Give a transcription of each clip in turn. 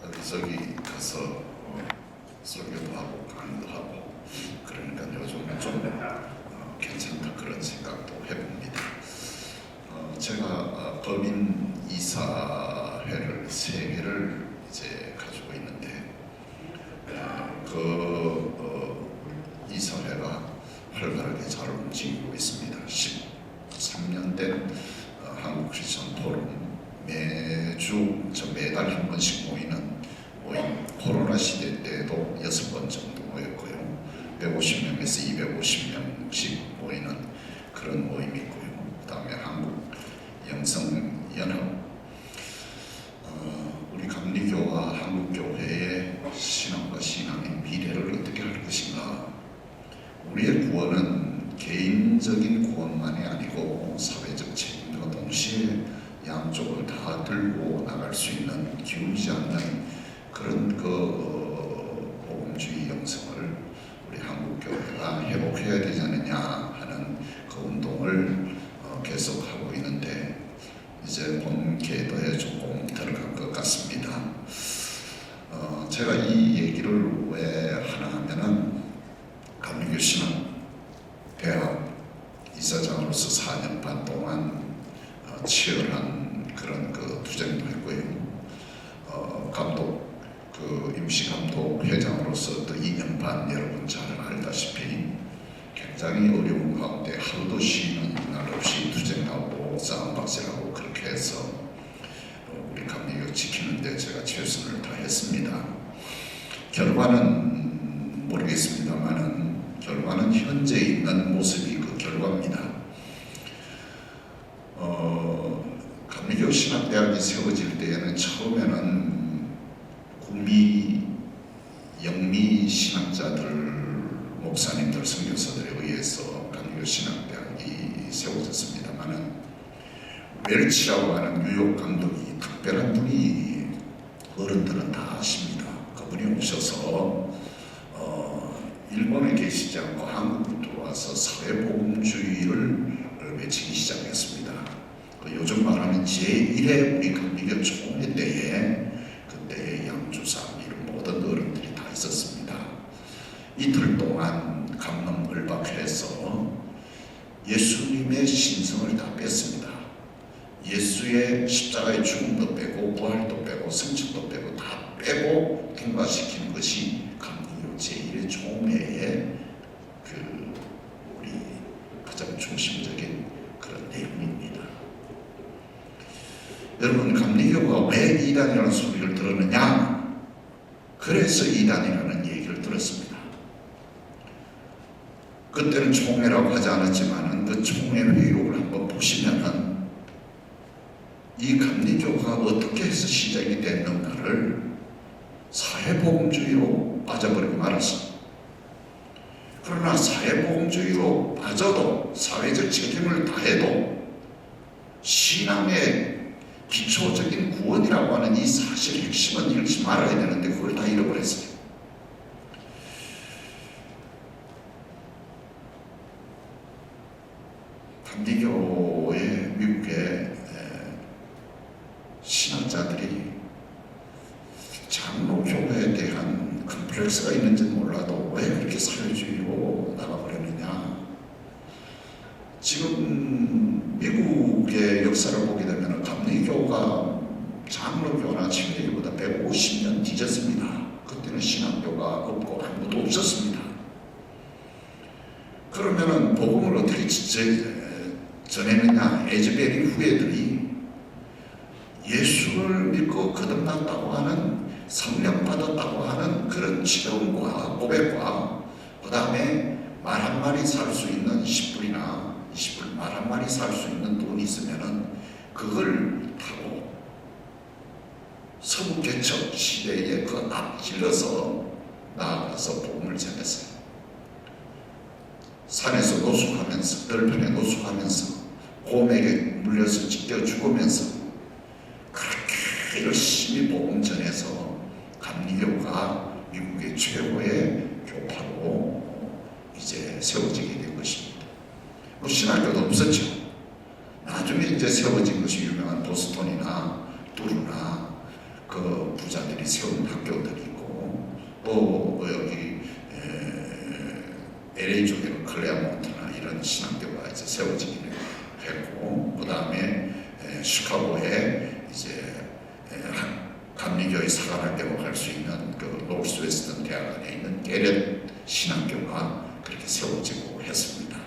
여기저기 가서 설교도 하고 강의도 하고 그러니까 요즘은 좀 괜찮다 그런 생각도 해봅니다. 제가 법인 이사회를 3개를 이제 가지고 있는데 이사회가 활발하게 잘 움직이고 있습니다. 13년 된 한국 크리스천 포럼 매달 한 번씩 모임 코로나 시대 때도 6번 정도 모였고요. 150명에서 250명씩 모이는 그런 모임이 있고요. 그 다음에 한국 영성연합 우리 감리교와 한국교회의 신앙과 신앙의 미래를 어떻게 할 것인가. 우리의 구원은 개인적인 구원만이 아니고 사회적 책임과 동시에 양쪽을 다 들고 나갈 수 있는 기울지 않는 그런 복음주의 영성을 우리 한국교회가 회복해야 되지 않느냐 하는 그 운동을 계속하고 있는데 이제 본 궤도에 조금 들어간 것 같습니다. 제가 이 얘기를 왜 하나 하면은 감리교 신학대학 이사장으로서 4년 반 동안 치열한 그런 투쟁도 했고요. 감독 임시감독 회장으로서 또 2년 반 여러분 잘 알다시피 굉장히 어려운 가운데 하루도 쉬는 날 없이 투쟁하고 싸움박질하고 그렇게 해서 우리 감리교 지키는데 제가 최선을 다했습니다. 결과는 모르겠습니다만은 결과는 현재 있는 모습이 그 결과입니다. 감리교 신학대학이 세워질 때에는 처음에는 구미 영미 신학자들 목사님들 선교사들에 의해서 감리교 신학대학이 세워졌습니다만은 웰치라고 하는 뉴욕 감독이 특별한 분이 어른들은 다 아십니다. 그분이 오셔서 일본에 계시지 않고 한국으로 들어와서 사회복음주의를 외치기 시작했습니다. 요즘 말하는 제1회 우리 감리교 총회 때에 그때 양주사 이런 모든 어른들이 다 있었습니다. 이틀 동안 감론을박해서 예수님의 신성을 다 뺐습니다. 예수의 십자가의 죽음도 빼고 부활도 빼고 승천도 빼고 다 빼고 통과시킨 것이 감리교 제1회 총회의 우리 가장 중심적인 그런 내용입니다. 여러분, 감리교가 왜 이단이라는 소리를 들었느냐? 그래서 이단이라는 얘기를 들었습니다. 그때는 총회라고 하지 않았지만 그 총회 회의록을 한번 보시면은 이 감리교가 어떻게 해서 시작이 됐는가를 사회복음주의로 빠져버리고 말았습니다. 그러나 사회복음주의로 빠져도 사회적 책임을 다해도 신앙의 기초적인 구원이라고 하는 이 사실 핵심은 잃지 말아야 되는데 그걸 다 잃어버렸어요. 감리교의 미국의 신학자들이 장로교회에 대한 컴플렉스가 있는지는 몰라도 왜 그렇게 사회주의로 나가버렸느냐. 지금 미국의 역사를 보게 되면 감리교가 장로교나 침례교보다 150년 뒤졌습니다. 그때는 신학교가 없고 아무도 없었습니다. 그러면은 복음을 어떻게 전했느냐. 에즈베리 후예들이 예수를 믿고 거듭났다고 하는 성령 받았다고 하는 그런 체험과 고백과 그 다음에 말 한마디 살 수 있는 10불이나 20불 말 한마디 살 수 있는 돈이 있으면은 그걸 타고 서부개척 시대에 그 앞질러서 나아가서 복음을 전했어요. 산에서 노숙하면서 들판에 노숙하면서 곰에게 물려서 찢겨 죽으면서 그렇게 열심히 복음 전해서 감리교가 미국의 최고의 교파로 이제 세워지게 된 것입니다. 신학교도 없었죠. 나중에 이제 세워진 것이 유명한 보스턴이나 두루나 그 부자들이 사람들이 세운 학교들이 있고, 또 여기 LA 쪽에는 클레어몬트나 이런 신학교가 이제 세워지기는 했고, 그 다음에 시카고에 이제 감리교의 사관학교로 갈 수 있는 그 노스웨스턴 대학 안에 있는 게렛 신학교가 그렇게 세워지고 했습니다.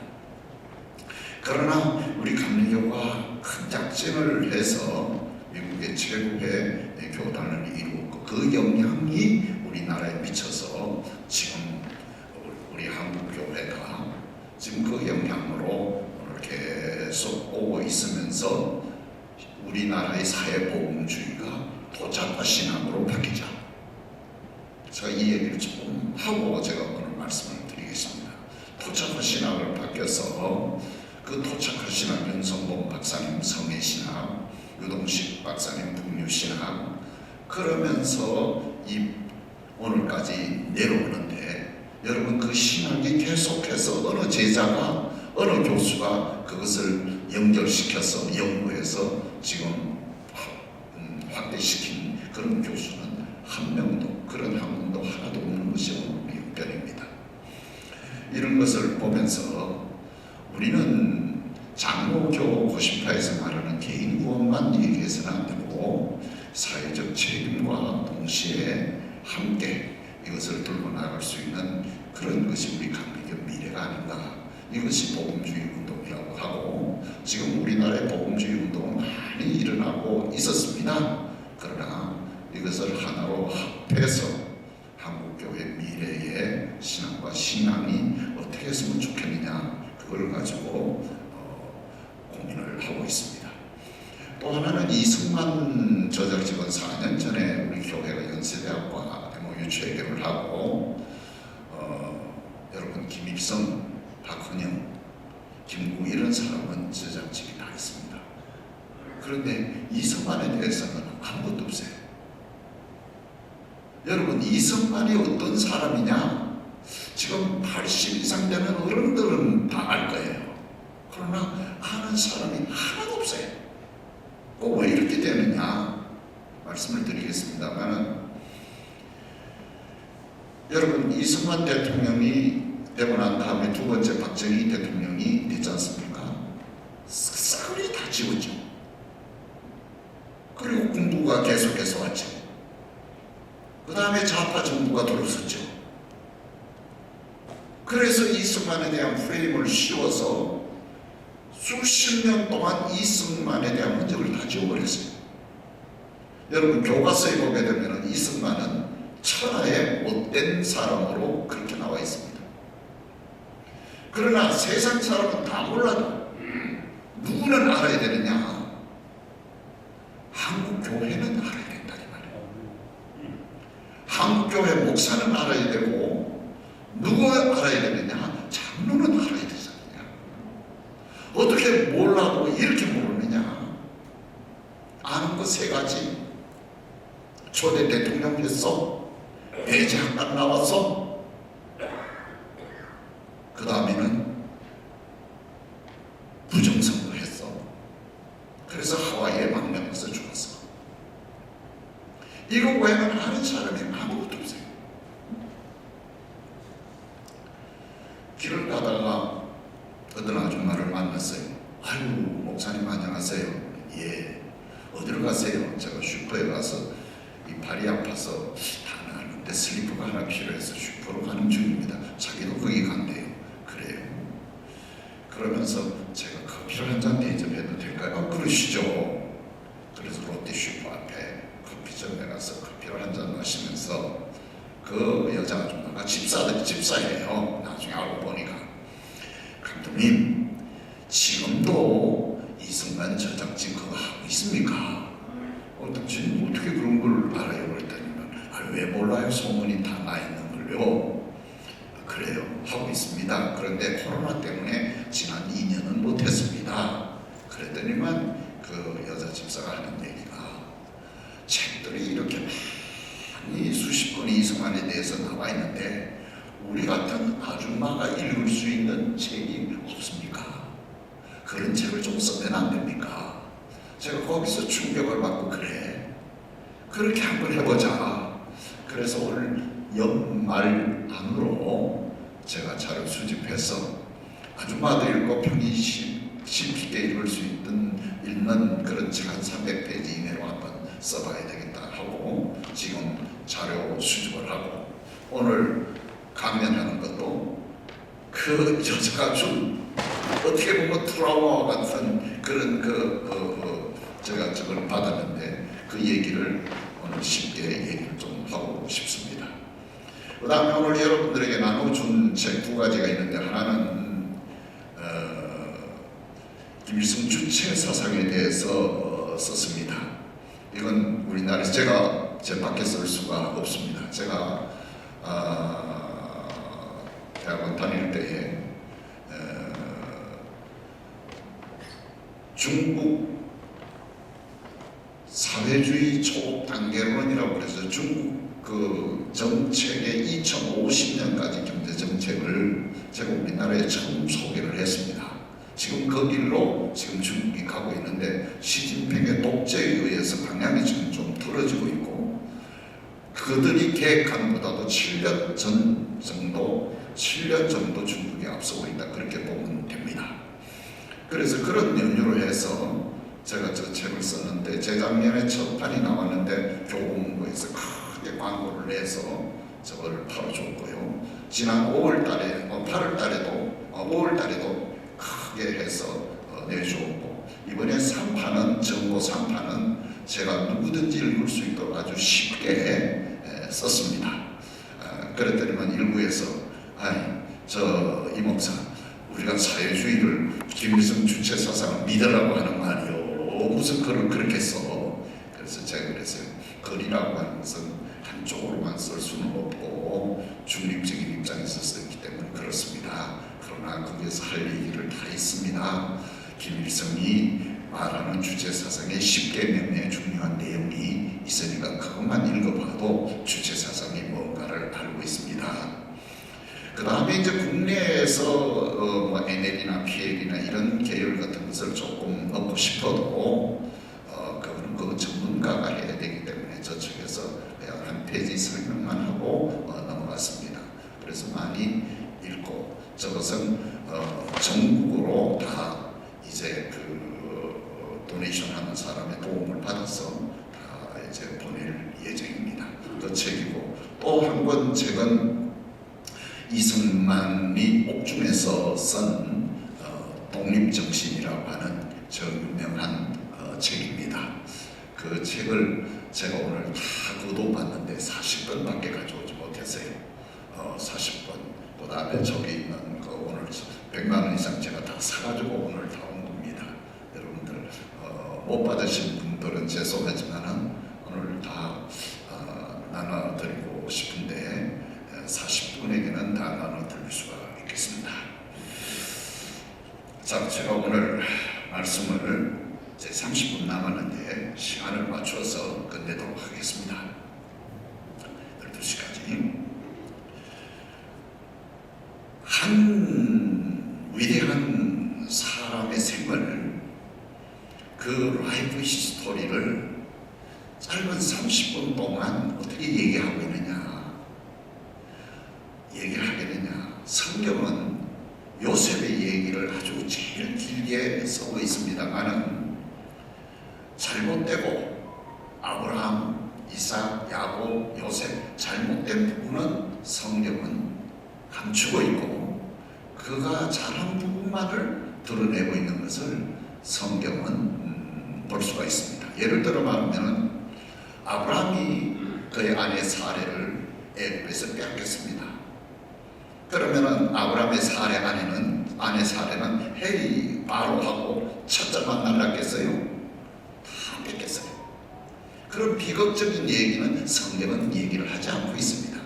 그러나 우리 감리교가 큰 작전을 해서 미국의 최고의 교단을 이루었고, 그 영향이 우리나라에 미쳐서 지금 우리 한국교회가 지금 그 영향으로 오늘 계속 오고 있으면서 우리나라의 사회복음주의가 도착화 신앙으로 바뀌자. 제가 이 얘기를 좀 하고 제가 오늘 말씀을 드리겠습니다. 도착화 신앙으로 바뀌어서 그 도착화 신앙, 윤성봉 박사님 성애신앙, 유동식 박사님 북유신앙, 그러면서 이 오늘까지 내려오는데, 여러분 그 신학이 계속해서 어느 제자가 어느 교수가 그것을 연결시켜서 연구해서 지금 확대시킨 그런 교수는 한 명도, 그런 학문도 하나도 없는 것이 오늘 우리 형편입니다. 이런 것을 보면서 우리는 장로교 고신파에서 말하는 개인 구원만 얘기해서는 안 되고, 사회적 책임과 동시에 함께 이것을 들고 나갈 수 있는 그런 것이 우리 감리교 미래가 아닌가. 이것이 복음주의 운동이라고 하고, 지금 우리나라의 복음주의 운동은 많이 일어나고 있었습니다. 그러나 이것을 하나로 합해서 한국교회 미래의 신앙과 신앙이 어떻게 했으면 좋겠느냐, 그걸 가지고 고민을 하고 있습니다. 또 하나는 이승만 저작직원 4년 전에 우리 교회가 연세대학과 MOU 체결을 하고, 여러분 김입성, 박헌영, 김구 이런 사람은 저작직이 다 있습니다. 그런데 이승만에 대해서는 아무것도 없어요. 여러분 이승만이 어떤 사람이냐, 지금 80 이상 되는 어른들은 다 알 거예요. 그러나 아는 사람이 하나도 없어요. 왜 이렇게 되느냐 말씀을 드리겠습니다만은, 여러분 이승만 대통령이 되고 난 다음에 두 번째 박정희 대통령이 됐지 않습니까? 싸그리 다 지웠죠. 그리고 군부가 계속해서 왔죠. 그 다음에 좌파 정부가 들어섰죠. 그래서 이승만에 대한 프레임을 씌워서 수십 년 동안 이승만에 대한 흔적을 다 지워버렸어요. 여러분 교과서에 보게 되면 이승만은 천하의 못된 사람으로 그렇게 나와 있습니다. 그러나 세상 사람은 다 몰라도 누구는 알아야 되느냐? 한국교회는 알아야 된다 이 말이에요. 한국교회 목사는 알아야 되고, 누가 알아야 되느냐? 장로는 알아야 되잖아요. 어떻게 몰라도 이렇게 모르느냐? 아는 거 세 가지. 초대 대통령 했어. 대제학관 나왔어. 그 다음에는 부정선거 했어. 그래서 하와이에 망명해서 죽었어. 이거 외에는 아는 사람이 아무것도 없어요. 길을 가다가 어떤 아줌마를 만났어요. 아유 목사님 안녕하세요. 예. 어디로 가세요? 제가 슈퍼에 가서 이 발이 아파서 다 나왔는데 슬리퍼가 하나 필요해서 슈퍼로 가는 중입니다. 자기도 거기 간대요. 그래요. 그러면서 제가 커피를 한 잔 대접해도 될까요? 그러시죠. 그래서 롯데 슈퍼 앞에 커피점에 가서 커피를 한 잔 마시면서 그 여자 아줌마가 집사예요. 나중에 알고 보니까. 감독님 지금도 이승만 저작진 그거 하고 있습니까? 당신 어떻게 그런 걸 알아요? 그랬더니만 왜 몰라요? 소문이 다 나 있는 걸요. 그래요. 하고 있습니다. 그런데 코로나 때문에 지난 2년은 못했습니다. 그랬더니만 그 여자 집사가 하는 얘기가, 책들이 이렇게 많이 수십 권이 이승만에 대해서 나와 있는데 우리 같은 아줌마가 읽을 수 있는 책이 없습니까? 그런 책을 좀 쓰면 안 됩니까? 제가 거기서 충격을 받고, 그래 그렇게 한번 해보자. 그래서 오늘 연말 안으로 제가 자료 수집해서 아줌마도 읽고 편히 쉽게 읽을 수 읽는 그런 책 한 300페이지 이내로 한번 써봐야 되겠다 하고 지금 자료 수집을 하고 오늘 강연하는 것도 그 여자가 좀 어떻게 보면 트라우마 같은 그런 제가 저걸 받았는데 그 얘기를 오늘 쉽게 얘기를 좀 하고 싶습니다. 그 다음에 오늘 여러분들에게 나눠준 책 두 가지가 있는데 하나는 김일성 주체 사상에 대해서 썼습니다. 이건 우리나라에서 제가 제 밖에 쓸 수가 없습니다. 제가 대학원 다닐 때에 중국 사회주의 초단계론이라고 해서 중국 그 정책의 2050년까지 경제 정책을 제가 우리나라에 처음 소개를 했습니다. 지금 그 길로 지금 중국이 가고 있는데 시진핑의 독재에 의해서 방향이 지금 좀 틀어지고 있고 그들이 계획한 것보다도 7년 정도 중국이 앞서고 있다 그렇게 보면 됩니다. 그래서 그런 연유로 해서 제가 저 책을 썼는데 재작년에 첫 판이 나왔는데 교보문고에서 크게 광고를 내서 저걸 팔아줬고요. 지난 5월달에 5월달에도 크게 해서 내주었고 이번에 3판은 정보 3판은 제가 누구든지 읽을 수 있도록 아주 쉽게 썼습니다. 그랬더니만 일부에서 이 목사 우리가 사회주의를 김일성 주체 사상을 믿으라고 하는 말이요 무슨 글을 그렇게 써. 그래서 제가 그랬어요. 글이라고 하는 것은 한쪽으로만 쓸 수는 없고 중립적인 입장에서 쓰기 때문에 그렇습니다. 그러나 거기에서 할 얘기를 다 있습니다. 김일성이 말하는 주체 사상에 쉽게 몇몇 중요한 내용이 있으니까 그것만 읽어봐도 주체 사상이 뭔가를 알고 있습니다. 그 다음에 이제 국내에서 NL이나 PL이나 이런 계열 같은 것을 조금 넣고 싶어도 그거는 그 전문가가 해야 되기 때문에 저쪽에서 그냥 한 페이지 설명만 하고 넘어갔습니다. 그래서 많이 읽고 저것은 전국으로 다 이제 그 도네이션 하는 사람의 도움을 받아서 다 이제 보낼 예정입니다. 그 책이고 또 한 권 책은 이승만이 옥중에서 쓴 독립정신이라고 하는 저 유명한 책입니다. 그 책을 제가 오늘 다 거둬봤는데 40권밖에 가져오지 못했어요. 40권. 그 다음에 저기 있는 거 오늘 100만 원 이상 제가 다 사가지고 오늘 다 온 겁니다. 여러분들 못 받으신 분들은 죄송하지만은 오늘 다 나눠드리고 싶은데 40분에게는 다 나눠드릴 수가 있겠습니다. 자, 제가 오늘 말씀을 제 30분 남았는데 시간을 맞춰서 끝내도록 하겠습니다. 12시까지. 한 위대한 사람의 생을 그 라이프 히스토리를 짧은 30분 동안 어떻게 얘기하고 있느냐 성경은 요셉의 얘기를 아주 제일 길게 쓰고 있습니다만은 잘못되고 아브라함, 이삭, 야곱, 요셉 잘못된 부분은 성경은 감추고 있고 그가 잘한 부분만을 드러내고 있는 것을 성경은 볼 수가 있습니다. 예를 들어 말하면 아브라함이 그의 아내 사레를 애굽에서 빼앗겼습니다. 그러면은 아브라함의 아내 사레는 헤이 바로하고 첫째만 날랐겠어요? 다 뺏겼어요. 그런 비극적인 얘기는 성경은 얘기를 하지 않고 있습니다.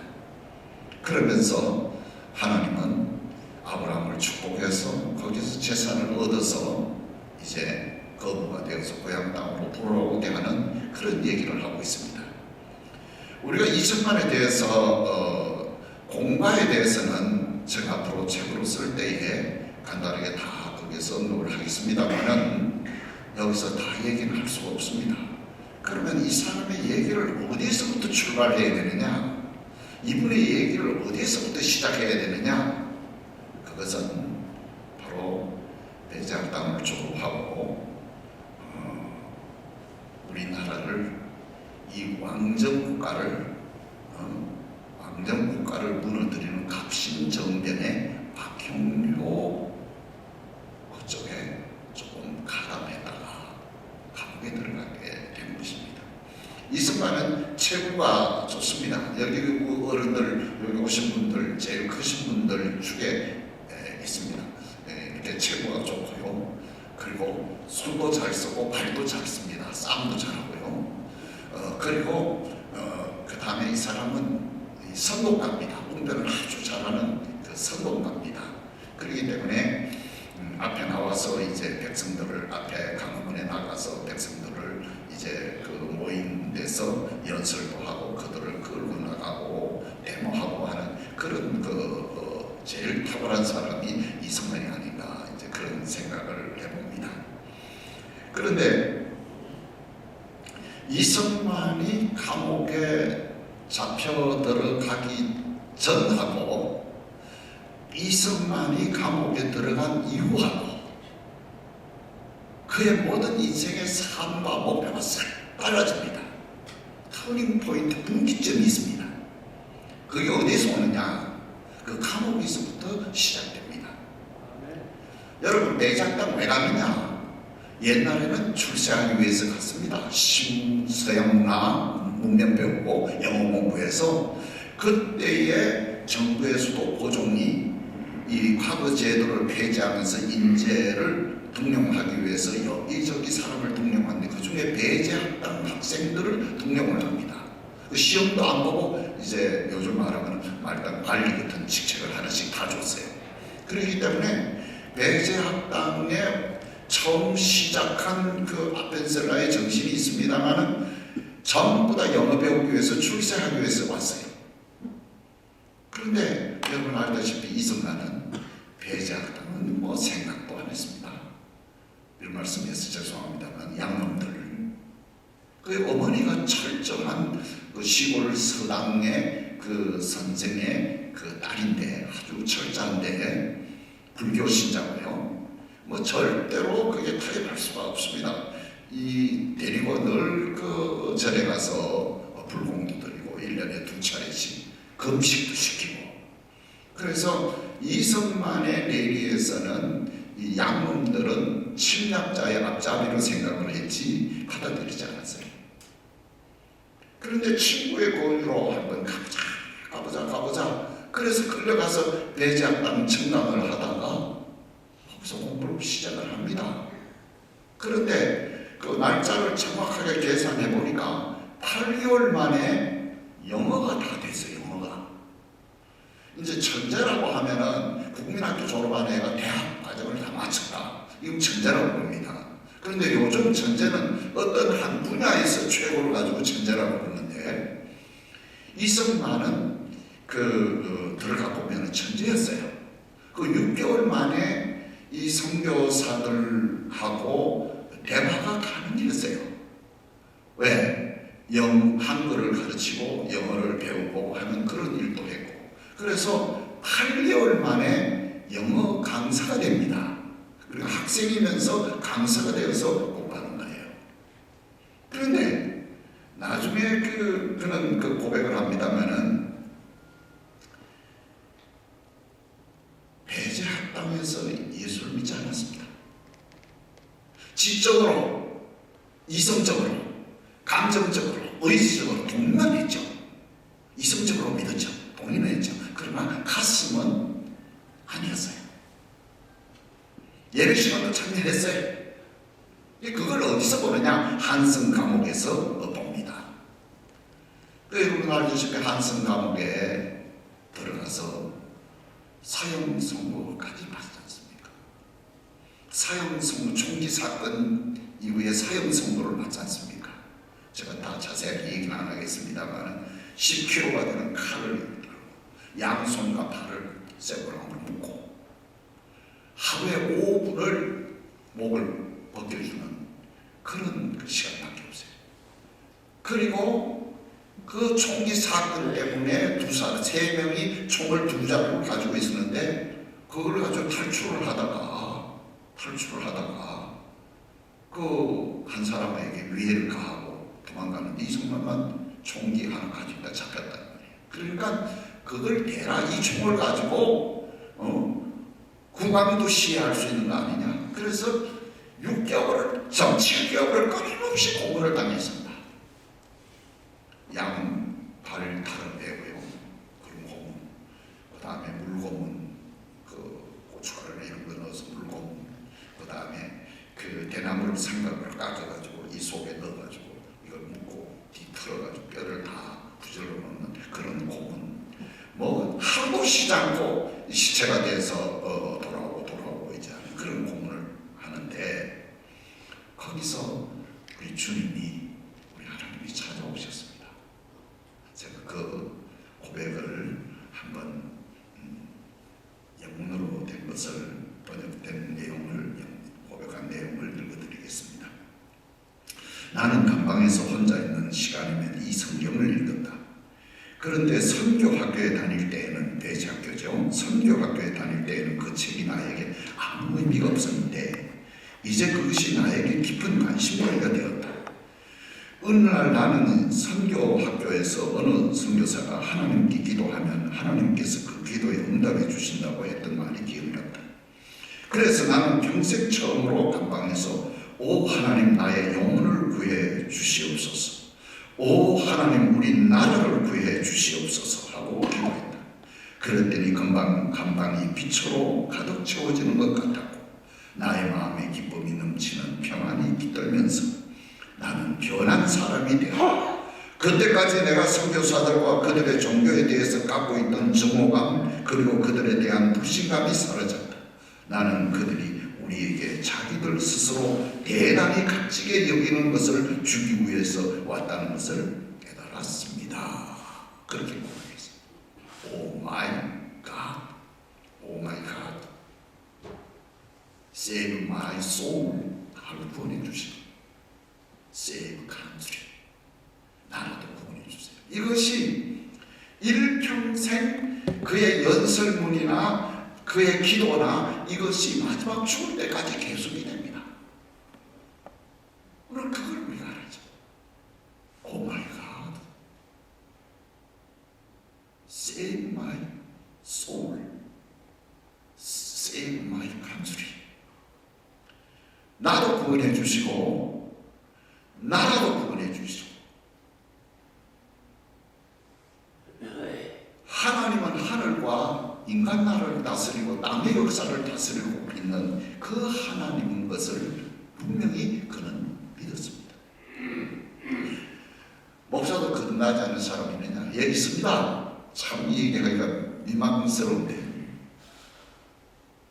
그러면서 하나님은 아브라함을 축복해서 거기서 재산을 얻어서 이제 거부가 되어서 고향 땅으로 돌아오게 하는 그런 얘기를 하고 있습니다. 우리가 이승만에 대해서 공과에 대해서는 제가 앞으로 책으로 쓸 때에 간단하게 다 거기에서 언급을 하겠습니다만은 여기서 다 얘기는 할 수가 없습니다. 그러면 이 사람의 얘기를 어디서부터 출발해야 되느냐? 이분의 얘기를 어디서부터 시작해야 되느냐? 그것은 바로 배제학당을 졸업하고 우리나라를 이 왕정국가를 무너뜨리는 갑신정변의 박형료 그쪽에 조금 가담했다가 감옥에 들어가게 된 것입니다. 이승만은 체구가 좋습니다. 여기 어른들, 여기 오신 분들, 제일 크신 분들 중에 있습니다. 이렇게 체구가 좋고요. 그리고 손도 잘 쓰고 발도 잘 씁니다. 싸움도 잘하고요. 그리고 그 다음에 이 사람은 선동가입니다. 운전을 아주 잘하는 그 선동가입니다. 그렇기 때문에 앞에 나와서 이제 백성들을 앞에 강화문에 나가서 백성들을 이제 그 모인 데서 연설도 하고 그들을 끌고 나가고 데모하고 하는 그런 제일 탁월한 사람이 이승만이 아닌가 이제 그런 생각을 해봅니다. 그런데 이승만이 감옥에 잡혀 들어가기 전하고 이승만이 감옥에 들어간 이후하고 그의 모든 인생의 삶과 목표가 싹 달라집니다. 터닝 포인트, 분기점이 있습니다. 그게 어디서 오느냐? 그 감옥에서부터 시작됩니다. 여러분, 배제학당 왜 가느냐? 옛날에는 출세하기 위해서 갔습니다. 서양문화 문명 배우고 영어 공부해서 그때의 정부에서도 고종이 이 과거 제도를 폐지하면서 인재를 등용하기 위해서 여기저기 사람을 등용하는데 그 중에 배제학당 학생들을 등용을 합니다. 그 시험도 안 보고 이제 요즘 말하면 말단 관리 같은 직책을 하나씩 다 줬어요. 그렇기 때문에 배제학당에 처음 시작한 그 아펜셀라의 정신이 있습니다만은 전부 다 영어 배우기 위해서 출세하기 위해서 왔어요. 그런데 여러분 알다시피 이승만은 배제학당은 뭐 생각도 안 했습니다. 이런 말씀해서 죄송합니다만 양놈들 그 어머니가 철저한 그 시골 서당의 그 선생의 그 딸인데 아주 철저한데 불교 신자고요. 뭐 절대로 그게 타협할 수가 없습니다. 이 데리고 늘 그 절에 가서 불공도 드리고 1년에 2차례씩 금식도 시키고 그래서 이승만의 내리에서는 이 양놈들은 침략자의 앞잡이로 생각을 했지 받아들이지 않았어요. 그런데 친구의 권유로 한번 가보자 그래서 끌려가서 배제학당 청강을 하다가 거기서 공부를 시작을 합니다. 그런데 그 날짜를 정확하게 계산해 보니까 8개월 만에 영어가 다 됐어요. 영어가 이제 천재라고 하면은 국민학교 졸업한 애가 대학 과정을 다 마쳤다. 이건 천재라고 봅니다. 그런데 요즘 천재는 어떤 한 분야에서 최고를 가지고 천재라고 부르는데 이승만은 들어가 보면 천재였어요. 그 6개월 만에 이 선교사들하고 대화가 가능했어요. 왜? 한글을 가르치고 영어를 배우고 하는 그런 일도 했고 그래서 8개월 만에 영어 강사가 됩니다. 그리고 학생이면서 강사가 되어서 공부하는 거예요. 그런데 나중에 그는 그 고백을 합니다만은 배제학당에서 예수를 믿지 않았습니다. 지적으로, 이성적으로, 감정적으로, 의지적으로 동의했죠. 이성적으로 믿었죠. 동의했죠. 그러나 가슴은 아니었어요. 예배 시간도 참여했어요. 그걸 어디서 보느냐? 한성 감옥에서 봅니다. 여러분 알다시피 한성 감옥에 들어가서 사형 선고까지 받지 않습니까? 사형 선고 총기 사건 이후에 사형 선고를 받지 않습니까? 제가 다 자세하게 얘기는 안 하겠습니다만 10kg가 되는 칼을 들고 양손과 팔을 쇠고랑으로 묶고 하루에 5분을 목을 벗겨주는 그런 시간밖에 없어요. 그리고 그 총기 사건 때문에 세 명이 총을 두 자루를 가지고 있었는데 그걸 가지고 탈출을 하다가 그 한 사람에게 위해를 가하고 도망가는데 이 사람만 총기 하나 가지고 있다 잡혔단 말이에요. 그러니까 그걸 대라 이 총을 가지고 국왕도 시해할 수 있는 거 아니냐. 그래서 7개월을 끊임없이 고문을 당했습니다. 발 다른 배고요. 그런 고문. 그 다음에 물고문, 그 고춧가루 이런 거 넣어서 물고문. 그 다음에 그 대나무를 삼각을 깎아가지고 이 속에 넣어가지고 이걸 묶고 뒤틀어가지고 뼈를 다 부질러 놓는 그런 고문. 뭐 하루도 쉬지 않고 시체가 돼서 돌아오고 이제 하는 그런 고문을 하는데 거기서 우리 주님이 우리 하나님이 찾아오셨습니다. 제가 그 고백을 한번 영문으로 된 것을 번역된 내용을 고백한 내용을 읽어드리겠습니다. 나는 감방에서 혼자 있는 시간이면 이 성경을 읽었다. 그런데 선교학교에 다닐 때에는 배지학교죠. 선교학교에 다닐 때에는 그 책이 나에게 아무 의미가 없었는데 이제 그것이 나에게 깊은 관심거리가 되었다. 어느 날 나는 선교학교에서 어느 선교사가 하나님께 기도하면 하나님께서 그 기도에 응답해 주신다고 했던 말이 기억났다. 그래서 나는 평생 처음으로 감방에서 오 하나님 나의 영혼을 구해 주시옵소서, 오 하나님 우리 나라를 구해 주시옵소서 하고 기도했다. 그랬더니 금방 감방이 빛으로 가득 채워지는 것 같았고 나의 마음에 기쁨이 넘치는 평안이 깃들면서 나는 변한 사람이 되었다. 그때까지 내가 선교사들과 그들의 종교에 대해서 갖고 있던 증오감 그리고 그들에 대한 불신감이 사라졌다. 나는 그들이 우리에게 자기들 스스로 대단히 값지게 여기는 것을 주기 위해서 왔다는 것을 깨달았습니다. 그렇게 고백했습니다. 오 마이 갓, 오 마이 갓, save my soul 하고 구원해 주시고 save country, 나라도 구원해 주세요. 이것이 일평생 그의 연설문이나 그의 기도나 이것이 마지막 죽을 때까지 계속이 됩니다. 오늘 그걸 우리가 알아야죠. 오 마이 갓, save my soul, save my country. 나도 구원해 주시고 나라도 구원해 주시고 하나님은 하늘과 인간 나라를 다스리고 남의 역사를 다스리고 있는 그 하나님인 것을 분명히 그는 믿었습니다. 목사도 거듭나지 않는 사람이 있느냐? 예, 있습니다. 참 이 얘기가 민망스러운데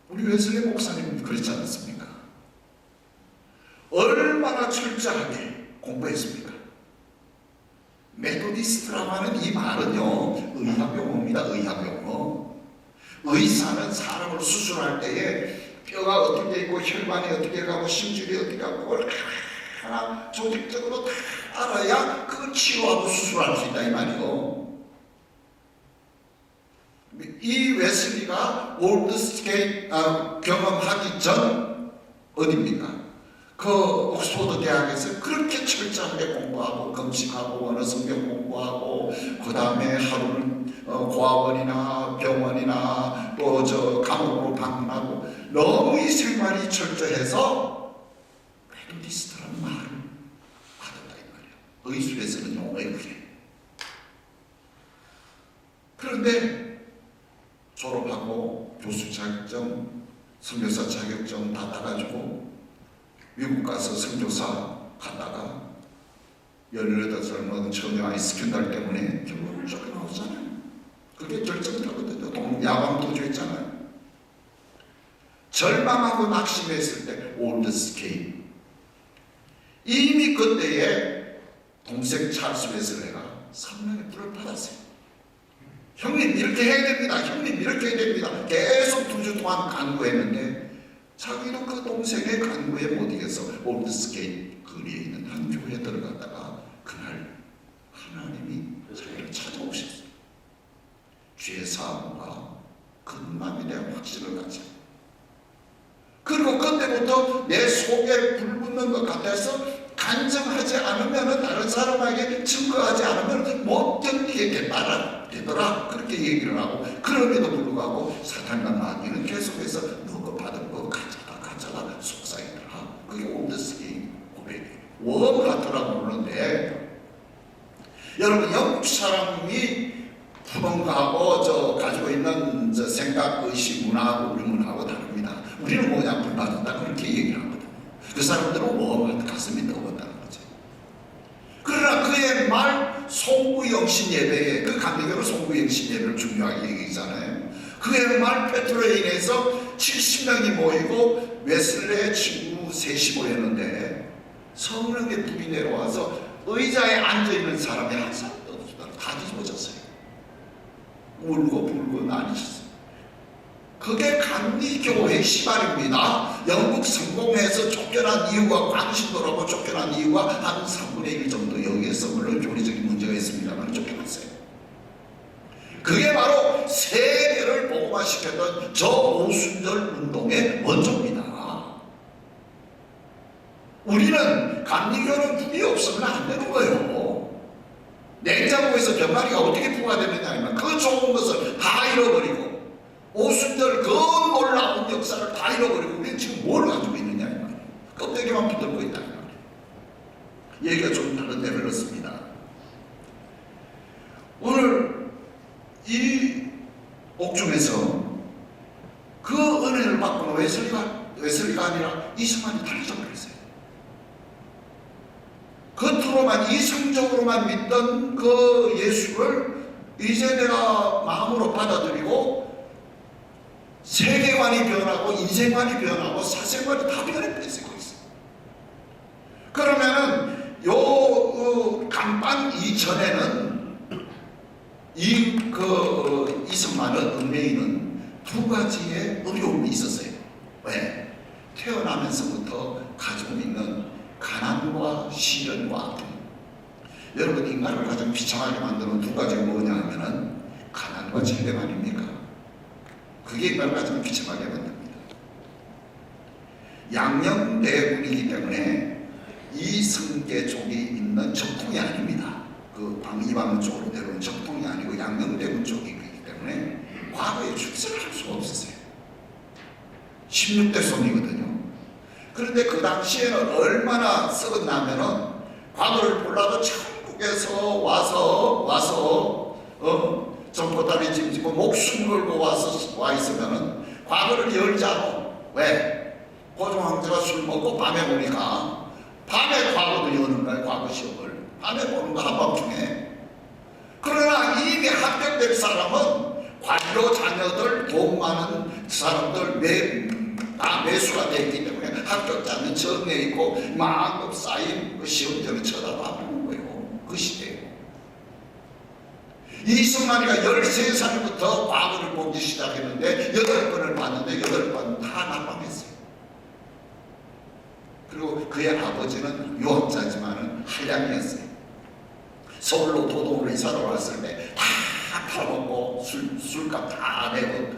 우리 웨슬리 목사님은 그렇지 않습니까? 얼마나 철저하게 공부했습니까? 메토디스트라고 하는 이 말은요, 의학용어입니다. 의학용어. 의사는 사람을 수술할 때에 뼈가 어떻게 있고 혈관이 어떻게 가고 심줄이 어떻게 가고 그걸 하나 조직적으로 다 알아야 그걸 치료하고 수술할 수 있다 이 말이요. 이 웨슬리가 올드스케이 경험하기 전 어디입니까? 그 옥스퍼드 대학에서 그렇게 철저하게 공부하고 금식하고 원어 성경 공부하고 그 다음에 하루는 고아원이나 병원이나 또 저 감옥으로 방문하고 너무 이 생활이 철저해서 메토디스트라는 말을 받았다 이 말이야. 의술에서는 용어에 그래. 그런데 졸업하고 교수 자격증, 선교사 자격증 다 따가지고 미국 가서 선교사 갔다가 18살 먹은 처녀 아이 스캔들 때문에 결국은 쫓겨나오잖아요. 그게 결정적이거든요. 야광도주 있잖아요. 절망하고 낙심했을 때 올드스케이 이미 그때에 동생 찰스 웨슬리가 성령의 불을 받았어요. 형님 이렇게 해야 됩니다. 형님 이렇게 해야 됩니다. 계속 2주 동안 간구했는데 자기도 그 동생의 간구에 못 이겨서 올드스케이 거리에 있는 한 교회에 들어갔다가 그날 하나님이 자기를 찾아오셨어요. 죄 사함과 거듭남에 대한 확신을 가지고, 그리고 그때부터 내 속에 불 붙는 것 같아서 간증하지 않으면, 다른 사람에게 증거하지 않으면 못 견디게 되더라, 그렇게 얘기를 하고, 그럼에도 불구하고 사탄과 마귀는 계속해서 너가 받은 거 가져가 속삭이더라. 그게 온더스기 고백이에요. 웜하트라고 부르는데, 여러분, 영국 사람이 푸른거하고 가지고 있는 생각, 의식, 문화하고 우리 문화하고 다릅니다. 우리는 뭐냐, 불 받는다, 그렇게 얘기를 하거든요. 그 사람들은 웜하트, 가슴이 뜨거웠다는 거죠. 그러나 그의 말, 송구영신 예배에, 그 감리교는 송구영신 예배를 중요하게 얘기하잖아요. 그의 말, 페트로인에서 70명이 모이고 웨슬레의 친구 셋이 모였는데, 성령의 불이 내려와서 의자에 앉아있는 사람이 한 사람도 없었다. 다 뒤집어졌어요. 울고 불고 난리쳤어요. 그게 감리교회 시발입니다. 영국 성공해서 쫓겨난 이유가, 광신도라고 쫓겨난 이유가 한 3분의 1 정도, 여기에서 물론 교리적인 문제가 있습니다만 쫓겨났어요. 그게 바로 세계를 복음화시켰던 저 오순절 운동의 원조입니다. 우리는 감리교는 불이 없으면 안 되는 거예요. 냉장고에서 병아리가 어떻게 부과되느냐 하면 그 좋은 것을 다 잃어버리고, 오순절 그 놀라운 역사를 다 잃어버리고, 우리는 지금 뭘 가지고 있느냐 이 말이에요. 껍데기만 붙들고 있다 이 말이에요. 얘기가 좀 다른 데를 넣습니다. 오늘 이 옥중에서 그 은혜를 받고는 웨슬리가 아니라 이승만이 달라져 버렸어요. 겉으로만 이성적으로만 믿던 그 예수를 이제 내가 마음으로 받아들이고, 세계관이 변하고 인생관이 변하고 사생관이 다 변해버리고 있어요. 그러면은 간판 이전에는 이승만은, 은메이는 두 가지의 어려움이 있었어요. 왜? 태어나면서부터 가지고 있는 가난과 시련과 아픔. 여러분, 인간을 가장 비참하게 만드는 두 가지가 뭐냐 하면은 가난과 질병 아닙니까? 그게 인간을 가장 비참하게 만듭니다. 양녕대군이기 때문에 이승계족이 있는 적통이 아닙니다. 그 이방원 쪽으로 내려온 적통이 아니고 양녕대군 쪽이기 때문에 과거에 출세를 할 수가 없었어요. 16대 손이거든요. 그런데 그 당시에는 얼마나 썩었냐면은, 과거를 몰라도 천국에서 와서 전보다리 짐지고 목숨 걸고 와 있으면은 과거를 열지 않아. 왜? 고종 황제가 술 먹고 밤에 보니까, 밤에 과거도 여는 거야. 과거 시험을 밤에 보는 거 한밤중에. 그러나 이미 합격될 사람은 관료 자녀들, 돈 많은 사람들 다 매수가 되기 때문에 합격자는 정에 있고 마음껏 쌓인 그 시험장을 쳐다도 안 보는 거예요. 그 시대예요. 이승만이가 13살부터 과거를 보기 시작했는데 8번을 봤는데 8번 다 낙방했어요. 그리고 그의 아버지는 유학자지만은 한량이었어요. 서울로 도동으로 이사를 왔을 때 다 팔아먹고 술값 다 내고,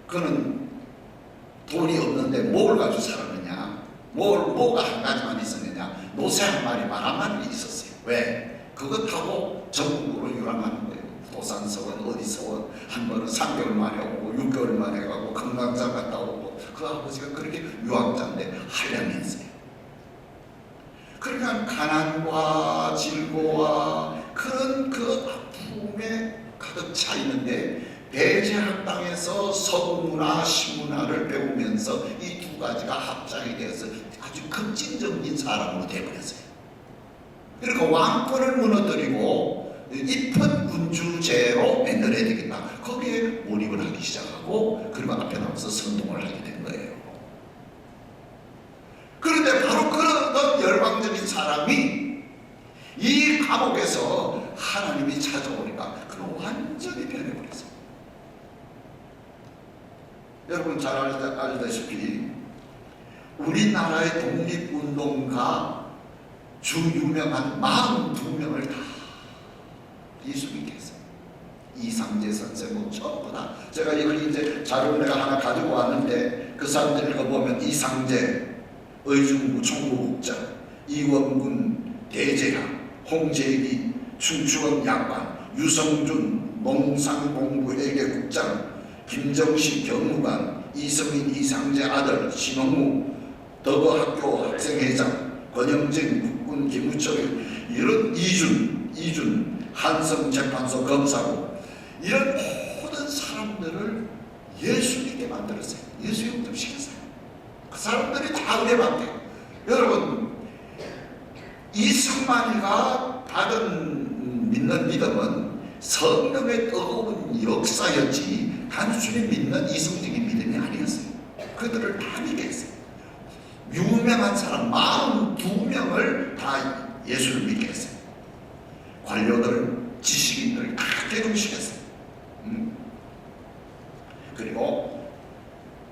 그는 돈이 없는데 뭘 가지고 살았느냐, 뭐가 한 가지만 있었느냐, 노새 한 마리, 말 한 마리 있었어요. 왜? 그거 타고 전국으로 유랑하는 거예요. 도산서원, 어디서원, 한 번은 3개월 만에 오고 6개월 만에 가고 금강산 갔다 오고. 그 아버지가 그렇게 유학자인데 한량이었어요. 그러니까 가난과 질고와 그런 그 아픔에 가득 차 있는데, 배제학당에서 서구문화, 신문화를 배우면서 이 두 가지가 합작이 되어서 아주 급진적인 사람으로 되어버렸어요. 그러니까 왕권을 무너뜨리고 입헌 군주제로 만들어야 되겠다. 거기에 몰입을 하기 시작하고, 그리고 앞에 나와서 선동을 하게 된 거예요. 그런데 바로 그런 열광적인 사람이 이 감옥에서 하나님이 찾아오니까 그는 완전히 변해버렸어요. 여러분 잘 알다시피 우리나라의 독립운동가 주 유명한 42명을 다 예수 믿게 했어요. 이상재 선생 뭐 전부 다 제가 여기 이제 자료를 내가 하나 가지고 왔는데 그 사람들 읽어보면 이상재, 의중구 총무국장, 이원군 대제학, 홍재기 춘추원 약관, 유성준 농산공부회계국장, 김정식 경무관, 이성인 이상재 아들 신홍무 덕어학교 학생회장, 권영진 국군 기무처 이런 이준 한성재판소 검사고 이런 모든 사람들을 예수 믿게 만들었어요. 예수 영접시켰어요. 그 사람들이 다 은혜 받대요. 여러분 이승만이가 받은 믿는 믿음은 성령의 뜨거운 역사였지 단순히 믿는 이성적인 믿음이 아니었어요. 그들을 다 믿게 했어요. 유명한 사람 42명을 다 예수를 믿게 했어요. 관료들, 지식인들 다 개종시켰어요. 그리고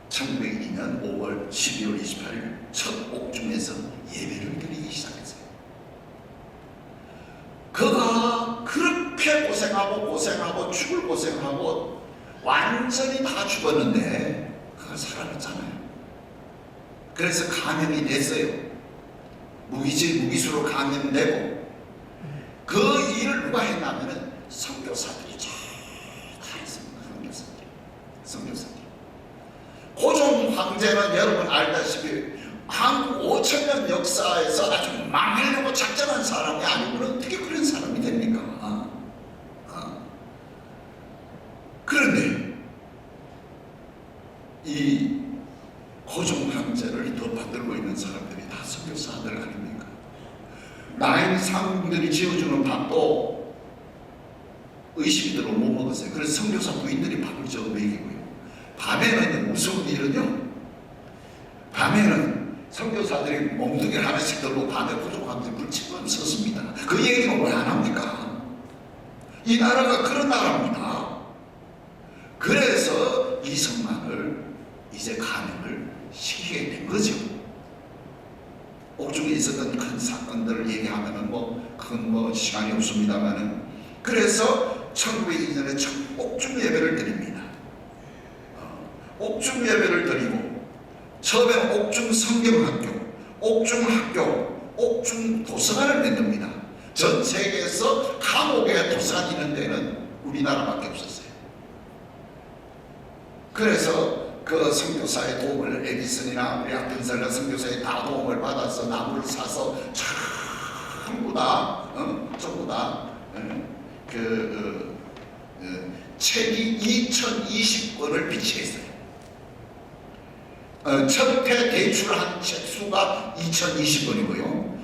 1902년 5월 12월 28일 첫 옥중에서 예배를 드리기 시작했어요. 그가 그렇게 고생하고 죽을 고생하고 완전히 다 죽었는데 그가 살아났잖아요. 그래서 감염이 됐어요. 무기수로 감염되고 그 일을 누가 했냐면은 선교사들이 다 했습니다. 선교사들이. 고종 황제는 여러분 알다시피 한국 5천년 역사에서 아주 망하려고 작정한 사람이 아니고는 어떻게 그런 사람이 됩니까? 그런데 이 고종 황제를 덮어들고 있는 사람들이 다 선교사들 아닙니까? 나인 상들이 지어주는 밥도 의식이 들어 못 먹었어요. 그래서 선교사 부인들이 밥을 저 먹이고요. 밤에는 무서운 일은요. 밤에는 선교사들이 몽둥이를 하나씩 들고 밤에 고종 황제 불치고 섰습니다. 그 얘기는 왜 안 합니까? 이 나라가 그런 나라입니다. 그래서 이승만을 이제 감염을 시키게 된 거죠. 옥중에 있었던 큰 사건들을 얘기하면은 그건 시간이 없습니다만은 그래서 1902년에 첫 옥중 예배를 드립니다. 옥중 예배를 드리고 처음에 옥중 성경학교, 옥중학교, 옥중 도서관을 만듭니다. 전 세계에서 감옥에 도서관 있는 데는 우리나라밖에 없었어요. 그래서 그 선교사의 도움을 에디슨이나 우리 아펜셀러 선교사의 다 도움을 받아서 나무를 사서 전부 다 책이 2020권을 비치했어요. 첫해 대출한 책 수가 2020권이고요.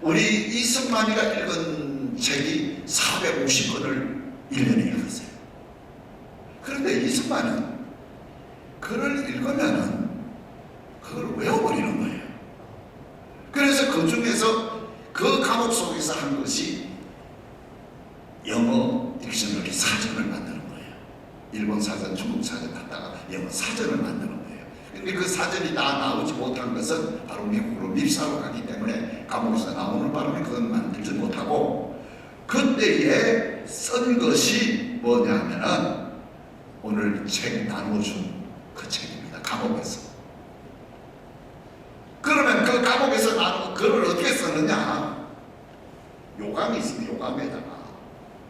우리 이승만이가 읽은 책이 450권을 1년에 읽었어요. 그런데 이승만은 글을 읽으면은 그걸 외워버리는 거예요. 그래서 그 중에서 그 감옥 속에서 한 것이 영어 딕셔너리 사전을 만드는 거예요. 일본 사전, 중국 사전 갖다가 영어 사전을 만드는 거예요. 근데 그 사전이 다 나오지 못한 것은 바로 미국으로 밀사로 가기 때문에 감옥에서 나오는 바람에 그건 만들지 못하고 그때에 쓴 것이 뭐냐면은 오늘 책 나눠준 그 책입니다. 감옥에서. 그러면 그 감옥에서 나누고 글을 어떻게 썼느냐? 요강이 있습니다. 요강에다가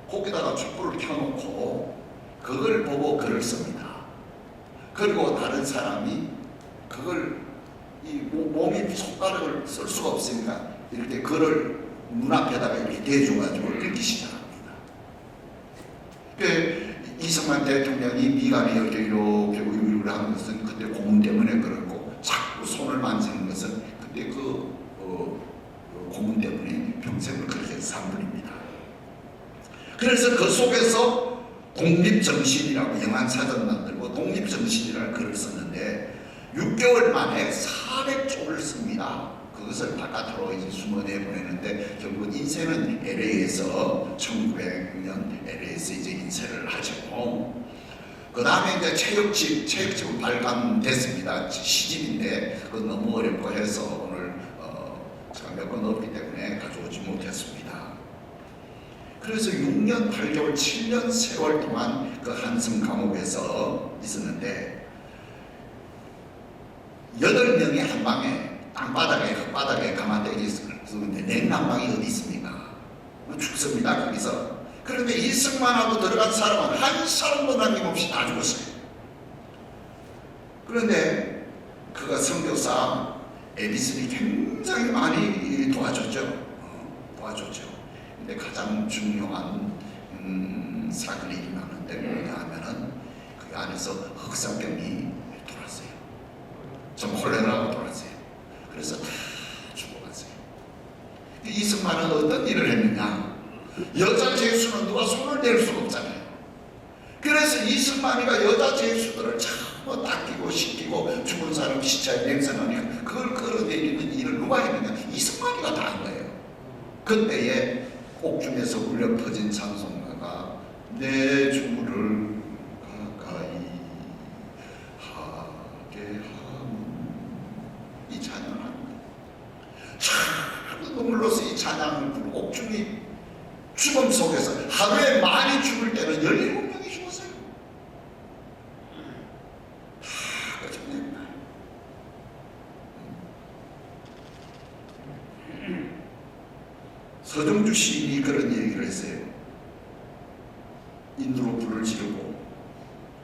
거기다가 촛불을 켜놓고 그걸 보고 글을 씁니다. 그리고 다른 사람이 그걸 몸이 손가락을 쓸 수가 없으니까 이렇게 글을 눈앞에다가 이렇게 대줘가지고 읽기 시작합니다. 이승만 대통령이 미간이 이렇게 우유를 하는 것은 그때 고문 때문에 그렇고 자꾸 손을 만지는 것은 그때 고문 때문에 평생을 그렇게 산 분입니다. 그래서 그 속에서 독립정신이라고 영안사전 만들고 독립정신이라는 글을 썼는데 6개월 만에 400쪽을 씁니다. 그것을 바깥으로 이제 수문에 보내는데 결국 인쇄는 LA에서 1900년 LA에서 이제 인쇄를 하죠. 그 다음에 이제 체육집은 발간됐습니다. 시집인데 그건 너무 어렵고 해서 오늘 제가 몇 권 없기 때문에 가져오지 못했습니다. 그래서 6년 8개월 7년 세월 동안 그 한성 감옥에서 있었는데 8명이 한 방에 땅바닥에 흙바닥에 가만히 있었는데 냉난방이 어디 있습니까? 죽습니다 거기서. 그런데 이승만하고 들어간 사람은 한 사람도 남김없이 다 죽었어요. 그런데 그가 선교사 에디슨이 굉장히 많이 도와줬죠. 근데 가장 중요한 사건이 일어나는데 뭐냐 하면은 그 안에서 흑사병이 돌았어요. 좀 콜레라가 돌았어요. 그래서 다 죽어갔어요. 이승만은 어떤 일을 했느냐? 여자 죄수는 누가 손을 댈 수가 없잖아요. 그래서 이승만이가 여자 죄수들을 전부 닦이고 씻기고 죽은 사람 시체에 냄새 나니까 그걸 끌어내리는 일을 누가 했느냐? 이승만이가 다 한 거예요. 그때에 옥중에서 울려 퍼진 찬송가가 내 주를 가까이 하게 하면 이 찬양을 하는 거예요. 참 눈물로서 이 찬양을 부르고 옥중이 죽음 속에서 하루에 많이 죽을 때는 17명이 죽었어요. 다 거짓말입니다. 서정주 시인이 그런 얘기를 했어요. 인두로 불을 지르고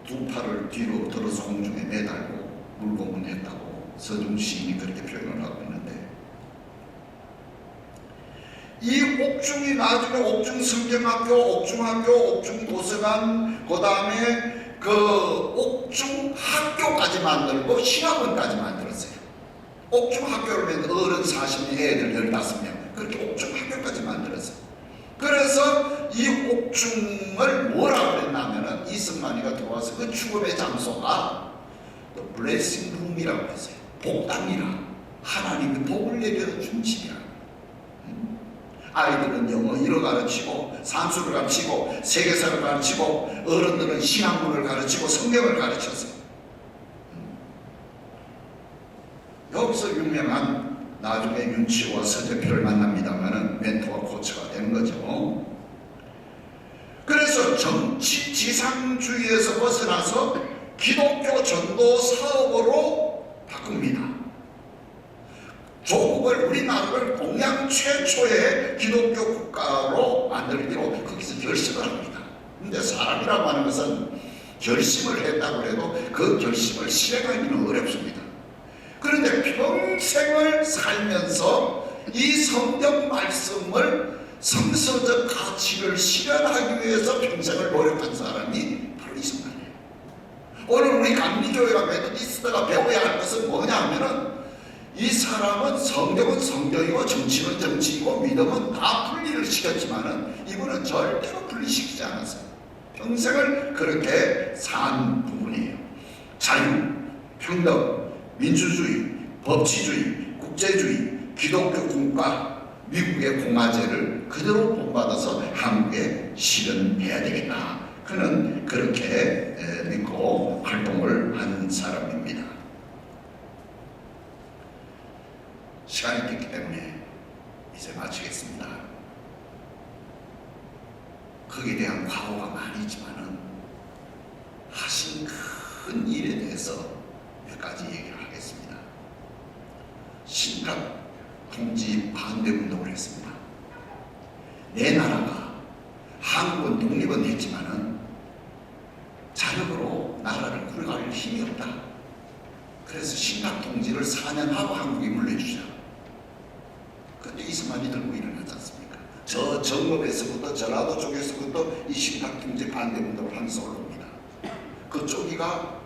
두 팔을 뒤로 들어서 공중에 매달고 물고문을 했다고 서정주 시인이 그렇게 표현을 하고 있는데, 이 옥중이 나중에 옥중 성경학교, 옥중학교, 옥중 도서관, 그 다음에 그 옥중 학교까지 만들고 신학원까지 만들었어요. 옥중 학교를 면 어른 40명, 애들 15명, 그렇게 옥중 학교까지 만들었어요. 그래서 이 옥중을 뭐라고 그랬냐면은 이승만이가 들어와서 그 죽음의 장소가 블레싱 룸이라고 했어요. 복당이라, 하나님이 복을 내려준 집이라. 아이들은 영어 이러 가르치고 산수를 가르치고 세계사를 가르치고 어른들은 신학문을 가르치고 성경을 가르쳤어요. 여기서 유명한 나중에 윤치호와 서재필을 만납니다만은 멘토와 코치가 되는 거죠. 그래서 정치 지상주의에서 벗어나서 기독교 전도 사업으로 바꿉니다. 조국을, 우리나라를 동양 최초의 기독교 국가로 만들기로 거기서 결심을 합니다. 근데 사람이라고 하는 것은 결심을 했다고 해도 그 결심을 실행하기는 어렵습니다. 그런데 평생을 살면서 이 성경 말씀을 성서적 가치를 실현하기 위해서 평생을 노력한 사람이 바로 이승만이에요. 오늘 우리 감리교회가 메토디스트가 배워야 할 것은 뭐냐 하면은 이 사람은 성경은 성경이고 정치는 정치이고 믿음은 다 분리를 시켰지만은 이분은 절대로 분리시키지 않았어요. 평생을 그렇게 산 부분이에요. 자유, 평등, 민주주의, 법치주의, 국제주의, 기독교 국가, 미국의 공화제를 그대로 본받아서 한국에 실현해야 되겠다. 그는 그렇게 믿고 활동을 한 사람입니다. 시간이 됐기 때문에 이제 마치겠습니다. 거기에 대한 과오가 많이 있지만은 하신 큰 일에 대해서 몇 가지 얘기를 하겠습니다. 신각 통지 반대 운동을 했습니다. 내 나라가 한국은 독립은 했지만은 자력으로 나라를 구해갈 힘이 없다. 그래서 신각 통지를 4년 하고 한국이 물려주자. 근데 이승만이 들고 일어나지 않습니까? 저 정읍에서부터 전라도 쪽에서부터 이 신각 통지 반대 운동을 하면서 올라옵니다. 그쪽이가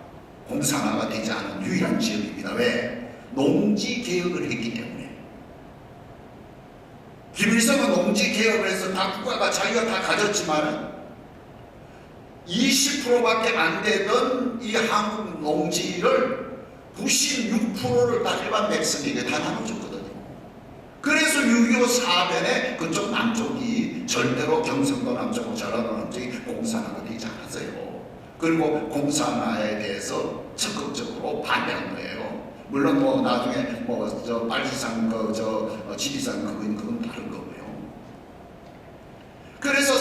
공산화가 되지 않은 유일한 지역입니다. 왜? 농지 개혁을 했기 때문에. 김일성은 농지 개혁을 해서 다 국가가 자기가 다 가졌지만 20%밖에 안 되던 이 한국 농지를 96%를 다 일반 백성에게 다 나눠줬거든요. 그래서 6.25 사변에 그쪽 남쪽이 절대로 경상도 남쪽하고 전라도 남쪽이 공산화가 되지 않았어요. 그리고 공산화에 대해서 적극적으로 반대한 거예요. 물론 뭐 나중에 뭐 저 빨치산 지리산 그건 다른 거고요. 그래서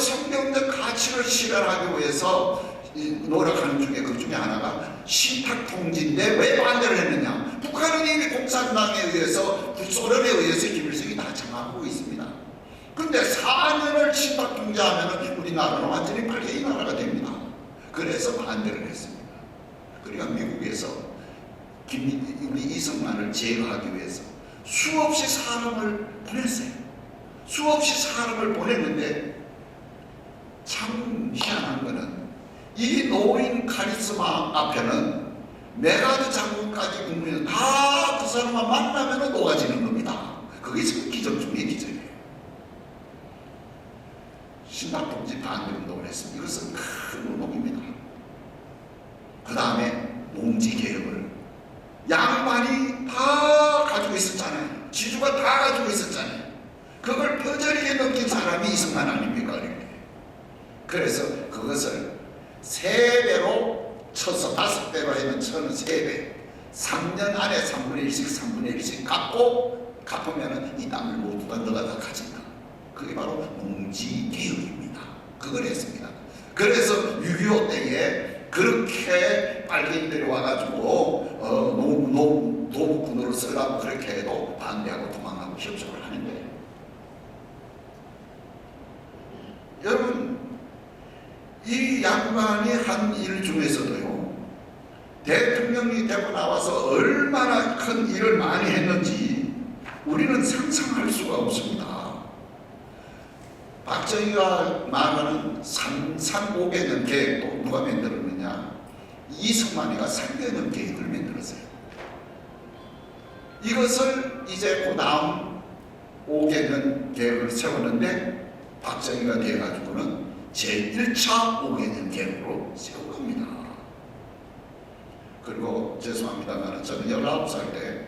가치를 실현하기 위해서 노력하는 중에 그 중에 하나가 신탁통지인데 왜 반대를 했느냐? 북한은 이미 공산당에 의해서 소련에 의해서 김일성이 다 장악하고 있습니다. 근데 4년을 신탁통지하면 우리나라는 완전히 빨개진 나라가 됩니다. 그래서 반대를 했습니다. 그러니까 미국에서 우리 이승만을 제거하기 위해서 수없이 사람을 보냈어요. 수없이 사람을 보냈는데 참 희한한 거는 이 노인 카리스마 앞에는 메가드 장군까지 국민은 다 그 사람만 만나면 녹아지는 겁니다. 그게 지금 기적 중의 기적이에요. 신탁통지 반대 운동을 했습니다. 이것은 큰 운동입니다. 그 다음에 농지개혁을 양반이 다 가지고 있었잖아요. 지주가 다 가지고 있었잖아요. 그걸 뼈저리게 넘긴 사람이 이승만 아닙니까? 그래서 그것을 3배로 쳐서 5배로 했는 쳐는 3배 3년 안에 3분의 1씩 3분의 1씩 갚으면 이 땅을 모두 다 너가 다 가진다. 그게 바로 농지개혁입니다. 그걸 했습니다. 그래서 6.25 때에 그렇게 빨갱이들이 와가지고 노부군으로 쓰라고 그렇게 해도 반대하고 도망하고 협조를 하는데, 여러분 이 양반이 한 일 중에서도요, 대통령이 되고 나와서 얼마나 큰 일을 많이 했는지 우리는 상상할 수가 없습니다. 박정희가 말하는 3개년 계획도 누가 만들었느냐? 이승만이가 3개년 계획을 만들었어요. 이것을 이제 그 다음 5개년 계획을 세웠는데 박정희가 돼가지고는 제1차 5개년 계획으로 세운 겁니다. 그리고 죄송합니다만 저는 19살 때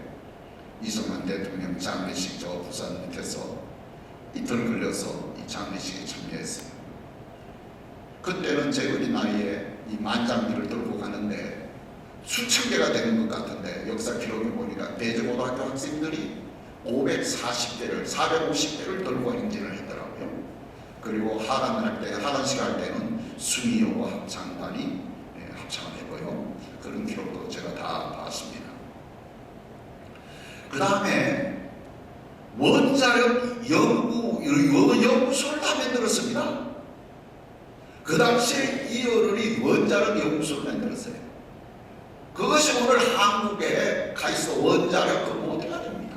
이승만 대통령 장례식 저 부산 밑에서 이틀 걸려서 이 장례식에 참여했어요. 그때는 제 어린 나이에 이 만장비를 들고 가는데 수천 개가 되는 것 같은데 역사 기록에 보니까 대전고등학교 학생들이 540대를 450대를 들고 행진을 했더라고요. 그리고 하단식 할 때는 수미여고 합창단이 합창을 했고요. 그런 기록도 제가 다 봤습니다. 그 다음에 원자력 연구소를 다 만들었습니다. 그 당시에 이 어른이 원자력 연구소를 만들었어요. 그것이 오늘 한국에 가 있어 원자력 그 모델가 됩니다.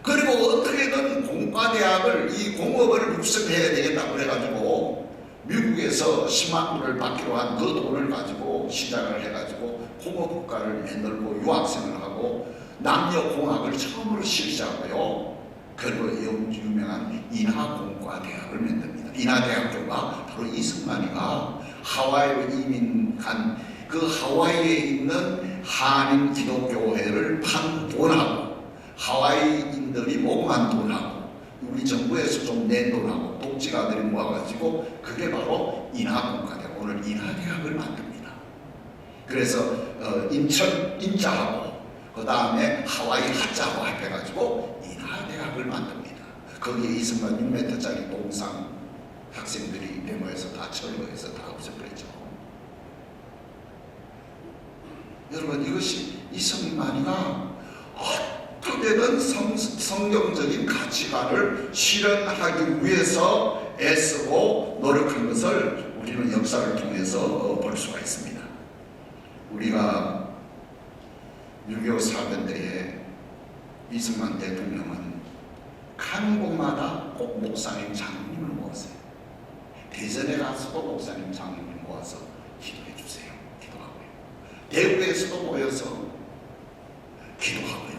그리고 어떻게든 공과대학을 이 공업을 육성해야 되겠다고 그래가지고 미국에서 10만 불을 받기로 한 그 돈을 가지고 시작을 해가지고 공업국가를 만들고 유학생을 하고 남녀공학을 처음으로 실시하고요. 그리고 유명한 인하공과대학을 만듭니다. 인하대학교가 바로 이승만이가 하와이로 이민 간 그 하와이에 있는 한인 기독교회를 판 돈하고 하와이인들이 모금한 돈하고 우리 정부에서 좀 낸 돈하고 독지가들이 모아가지고 그게 바로 인하공과대학, 오늘 인하대학을 만듭니다. 그래서 인천 인자하고 그 다음에 하와이 하자하고 합해가지고 인하대학을 만듭니다. 거기에 이승만 6m짜리 동상 학생들이 데모해서 다 철거해서 다 없애버렸죠. 여러분 이것이 이승만이가 어떻게든 성경적인 가치관을 실현하기 위해서 애쓰고 노력한 것을 우리는 역사를 통해서 볼 수가 있습니다. 우리가 6.25 사변 때에 이승만 대통령은 가는 곳마다 꼭 목사님 장로님을 모았어요. 대전에 가서도 목사님 장로님 모아서 기도해 주세요. 기도하고요. 대구에서도 모여서 기도하고요.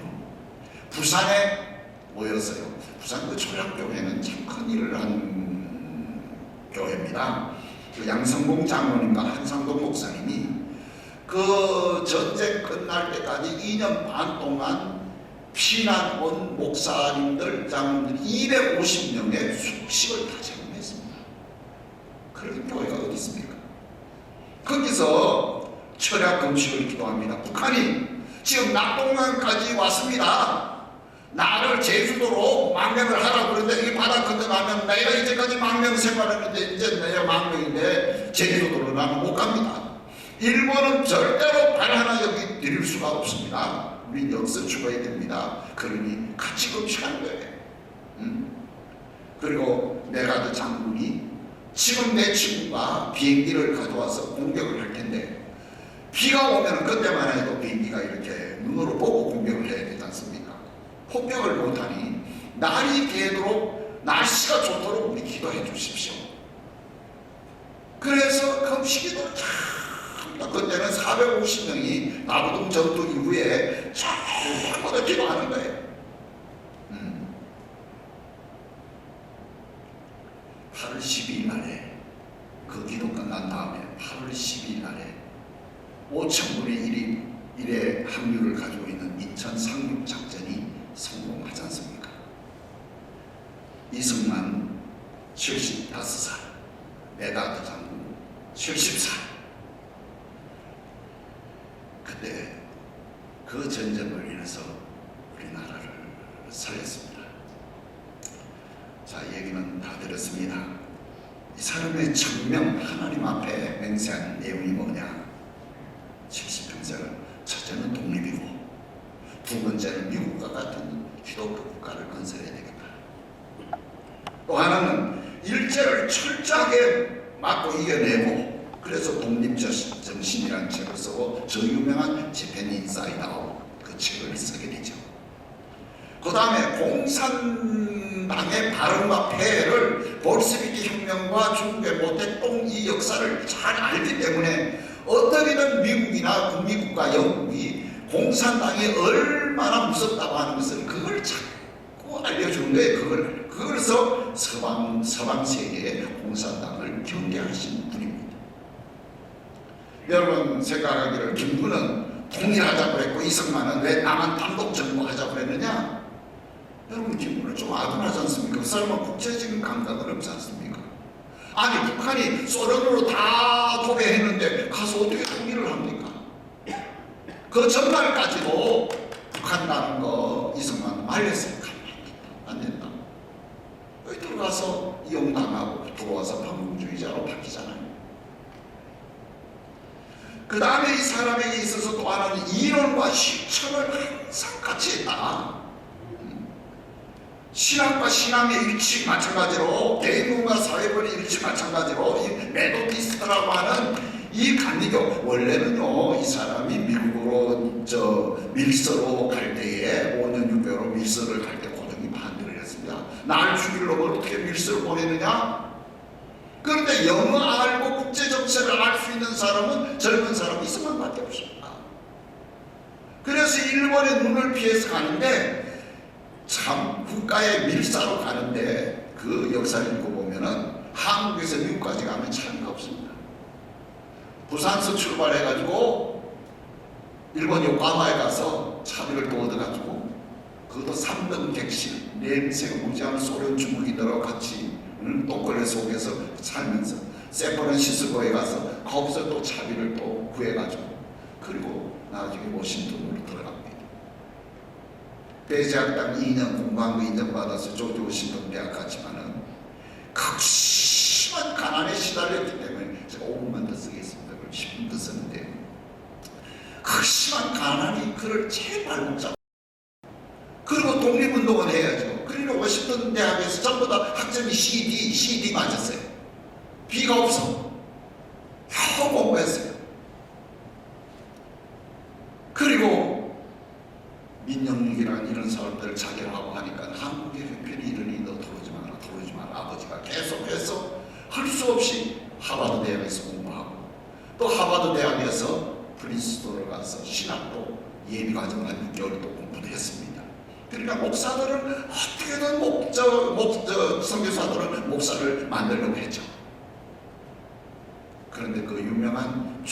부산에 모여서요. 부산 그 초량교회는 참 큰 일을 한 교회입니다. 그 양성봉 장로님과 한상동 목사님이 그 전쟁 끝날 때까지 2년 반 동안 피난 온 목사님들, 장로님들 250명의 숙식을 다 제공했습니다. 그런 교회가 어디 있습니까? 거기서 철야 금식을 기도합니다. 북한이 지금 낙동강까지 왔습니다. 나를 제주도로 망명을 하라고 그러는데 이 바다 건너가면 내가 이제까지 망명 생활했는데 이제 내가 망명인데 제주도로 나는 못 갑니다. 일본은 절대로 발 하나 여기 들일 수가 없습니다. 우리 여기서 죽어야 됩니다. 그러니 같이 금식하는 거예요. 그리고 메가드 장군이 지금 내 친구가 비행기를 가져와서 공격을 할 텐데 비가 오면 그때만 해도 비행기가 이렇게 눈으로 보고 공격을 해야 되지 않습니까? 폭격을 못하니 날이 개도록 날씨가 좋도록 우리 기도해 주십시오. 그래서 금식기도 참 그때는 450명이 나부동 전투 이후에 전부 기도하는 거예요. 8월 12일 날에 그 기도 끝난 다음에 8월 12일 날에 5,000분의 1의 확률을 가지고 있는 인천 상륙 작전이 성공하지 않습니까? 이승만 75살, 메가드 장군 70살. 그때 그 전쟁을 인해서 우리나라를 살렸습니다. 자, 얘기는 다 들었습니다. 이 사람의 천명 하나님 앞에 맹세한 내용이 뭐냐? 70평생을 첫째는 독립이고 두 번째는 미국과 같은 기독교 국가를 건설해야 되겠다. 또 하나는 일제를 철저하게 막고 이겨내고 그래서 독립정신이라는 책을 쓰고 저 유명한 재팬 인사이드 아웃 그 책을 쓰게 되죠. 그 다음에 공산당의 발언과 폐해를 볼세비키 혁명과 중국의 모택동 이 역사를 잘 알기 때문에 어떻게든 미국이나 국미국가 영국이 공산당이 얼마나 무섭다고 하는 것을 그걸 자꾸 알려주는 거예요. 그래서 서방 세계의 공산당을 경계하신 분입니다. 여러분 생각하기를 김구는 통일하자고 했고 이승만은 왜 남한 단독 정부하자고 했느냐? 여러분 김구는 좀 아둔하지 않습니까? 그 사람은 국제적인 감각은 없지 않습니까? 아니 북한이 소련으로 다 도배했는데 가서 어떻게 통일을 합니까? 그 전날까지도 북한 가는 거 이승만 말렸어요. 안 된다. 여기 들어가서 이용당하고 들어와서 반공주의자로 바뀌잖아요. 그 다음에 이 사람에게 있어서 또 하나는 이론과 실천을 항상 같이 했다. 신학과 신앙의 일치 마찬가지로 개인론과 사회론의 일치 마찬가지로 이 메도디스트라고 하는 이 감리교 원래는요 이 사람이 미국으로 밀서로 갈 때에 5년 6개월로 밀서를 갈 때 고등이 반대를 했습니다. 날 죽일 놈을 어떻게 밀서를 보내느냐? 그런데 영어 알고 국제 정세를 알 수 있는 사람은 젊은 사람이 이승만밖에 없습니다. 그래서 일본의 눈을 피해서 가는데 참 국가의 밀사로 가는데 그 역사를 읽어보면은 한국에서 미국까지 가면 차이가 없습니다. 부산서 출발해가지고 일본 요코하마에 가서 차비를 또 얻어가지고 그것도 3등 객실 냄새가 무지한 소련 중국인들하고 같이 독거리 속에서 살면서 샌프란시스코에 가서 거기서 또 차비를 또 구해가지고 그리고 나중에 워싱턴으로 들어갑니다. 대제학당 2년 공부한 거 인정받아서 조지 워싱턴 대학 갔지만은 극심한 가난에 시달렸기 때문에 제가 5분만 더 쓰겠습니다. 그럼 10분 더 쓰는데 극심한 가난이 그를 제발 못 잡고 그리고 독립운동을 해야죠. 그리고 워싱턴 대학에서 전부 다 학점이 CD 맞았어요. 비가 없어. 겨우 공부했어요. 그리고 민영욱이라는 이런 사람들을 자결하고 하니까 한국의 형편이 이러니 너 들어오지 마라 아버지가 계속해서 할 수 없이 하버드 대학에서 공부하고 또 하버드 대학에서 프린스턴을 가서 신학도 예비과정을 한 6개월 또 공부도 했습니다. 그러니까 목사들은 어떻게든 선교사들은 목사를 만들려고 했죠. 그런데 그 유명한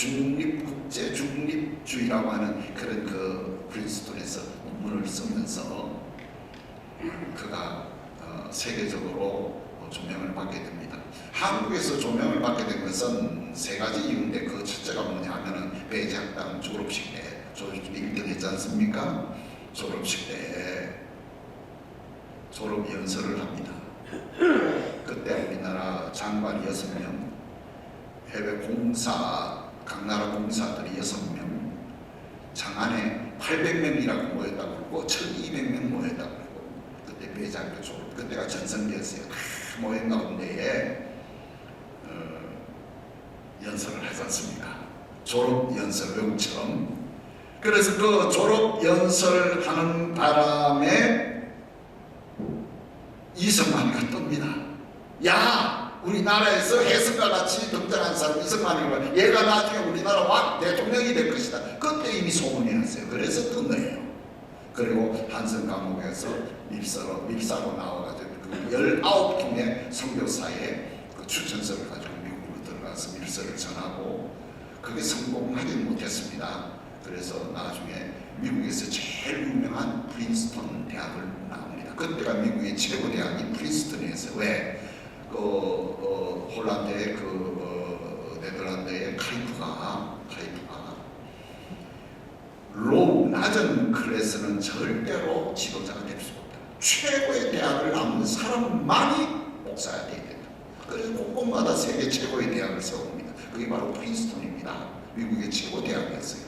중립주의라고 하는 그런 그 프린스턴에서 논문을 쓰면서 그가 세계적으로 조명을 받게 됩니다. 한국에서 조명을 받게 된 것은 세 가지 이유인데 그 첫째가 뭐냐 하면은 배제학당 졸업식 때 졸업식 1등 했지 않습니까? 졸업식 때 졸업 연설을 합니다. 그때 우리나라 장관이 6명, 해외 공사, 각 나라 공사들이 6명, 장안에 800명이라고 모였다고 그러고 1200명 모였다고 그러고, 그때 배장교 졸업, 그때가 전성기였어요. 다 모인 가운데에 연설을 하지 않습니까? 졸업 연설 외국처럼. 그래서 그 졸업 연설하는 바람에 이승만이가 뜹니다. 야, 우리나라에서 해성과 같이 등장한 사람 이승만이고, 얘가 나중에 우리나라 왕 대통령이 될 것이다. 그때 이미 소문이 났어요. 그래서 뜬 거예요. 그리고 한성 감옥에서 밀사로 나와가지고 그 19통의 선교사의 그 추천서를 가지고 미국으로 들어가서 밀서를 전하고, 그게 성공하지 못했습니다. 그래서 나중에 미국에서 제일 유명한 프린스턴 대학을 나옵니다. 그때가 미국의 최고 대학이 프린스턴이었어요. 왜? 홀란드의 네덜란드의 카이프가 낮은 클래스는 절대로 지도자가 될 수 없다. 최고의 대학을 나오는 사람만이 목사가 되어야 된다. 그래서 곳곳마다 세계 최고의 대학을 세웁니다. 그게 바로 프린스턴입니다. 미국의 최고 대학이었어요.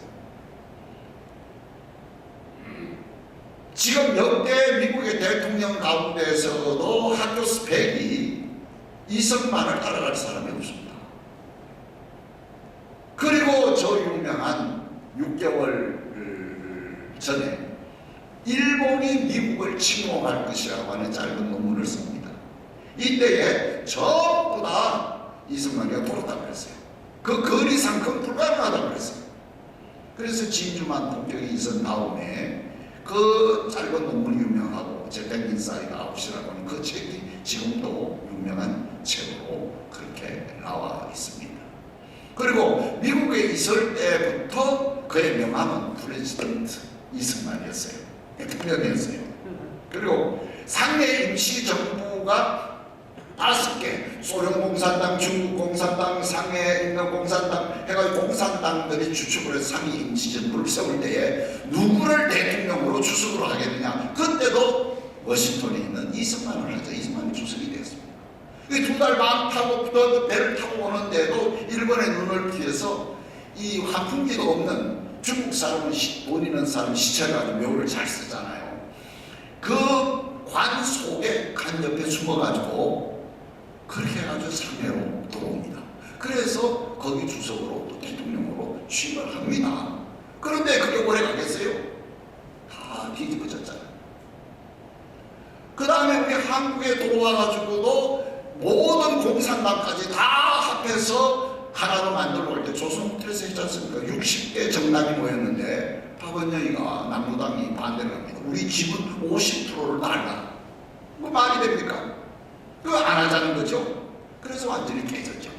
지금 역대 미국의 대통령 가운데서도 학교 스펙이 이승만을 따라갈 사람이 없습니다. 그리고 저 유명한 6개월 전에 일본이 미국을 침공할 것이라고 하는 짧은 논문을 씁니다. 이때에 전부 다 이승만이가 돌았다고 그랬어요. 그 거리상큼 불가능하다고 그랬어요. 그래서 진주만 폭격이 있은 다음에 그 짧은 논문이 유명하고 재팬 인사이드 아웃이라고 하는 그 책이 지금도 유명한 책으로 그렇게 나와 있습니다. 그리고 미국에 있을 때부터 그의 명함은 프레지던트 이승만이었어요. 대통령이었어요. 그리고 상해 임시정부가 5개, 소련 공산당, 중국 공산당, 상해에 있는 공산당 해가지고 공산당들이 주축을 해서 상해 임시정부를 세울 때에 누구를 대통령으로 주석으로 하겠느냐. 그때도 워싱턴에 있는 이승만을 하자. 이승만이 주석이 되었습니다. 2달 반 타고 배를 타고 오는데도 일본의 눈을 피해서 이 환풍기도 없는 중국 사람은 돈 있는 사람 시체를 가지고 묘를 잘 쓰잖아요. 그 관 속에 관 옆에 숨어가지고 그렇게 해가지고 상해로 들어옵니다. 그래서 거기 주석으로 또 대통령으로 취임을 합니다. 그런데 그게 오래 가겠어요? 다 뒤집어졌잖아요. 그 다음에 우리 한국에 들어와가지고도 모든 공산당까지 다 합해서 하나로 만들어 올 때 조선호텔에서 했지 않습니까? 60대 정당이 모였는데 박은영이가 남로당이 반대를 합니다. 우리 지분 50%를 달라. 뭐 말이 됩니까? 그거 안 하자는 거죠. 그래서 완전히 깨졌죠.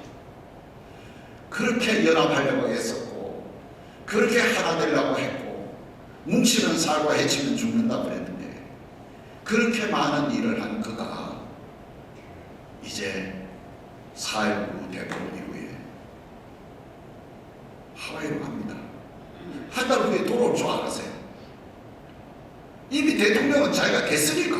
그렇게 연합하려고 했었고, 그렇게 하나 되려고 했고, 뭉치는 살고 해치면 죽는다고 그랬는데, 그렇게 많은 일을 한 그가 이제 4.19 대포 이후에 하와이로 갑니다. 한 달 후에 돌아올 줄 알았어요. 이미 대통령은 자기가 됐으니까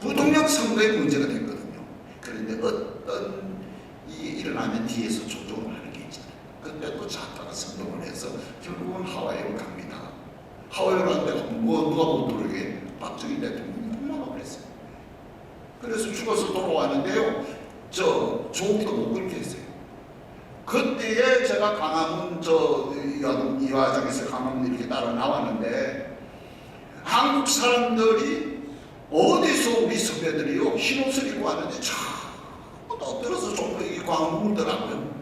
부통령 선거에 문제가 됐거든요. 그런데 어떤 일이 일어나면 뒤에서 조종을 하는 게 있잖아요. 그때 또 작가가 선동을 해서 결국은 하와이로 갑니다. 하와이로 갔는데 누가 못 들어오게 박정희 대통령이 폭망을 했어요. 그래서 죽어서 돌아왔는데요. 조기도 못 그렇게 했어요. 그때에 제가 강화문 이화장에서 강화문 이렇게 따라 나왔는데 한국 사람들이 어디서 우리 선배들이요 흰옷을 입고 왔는데 전부 다 엎드려서 좀 광화문 울더라고요.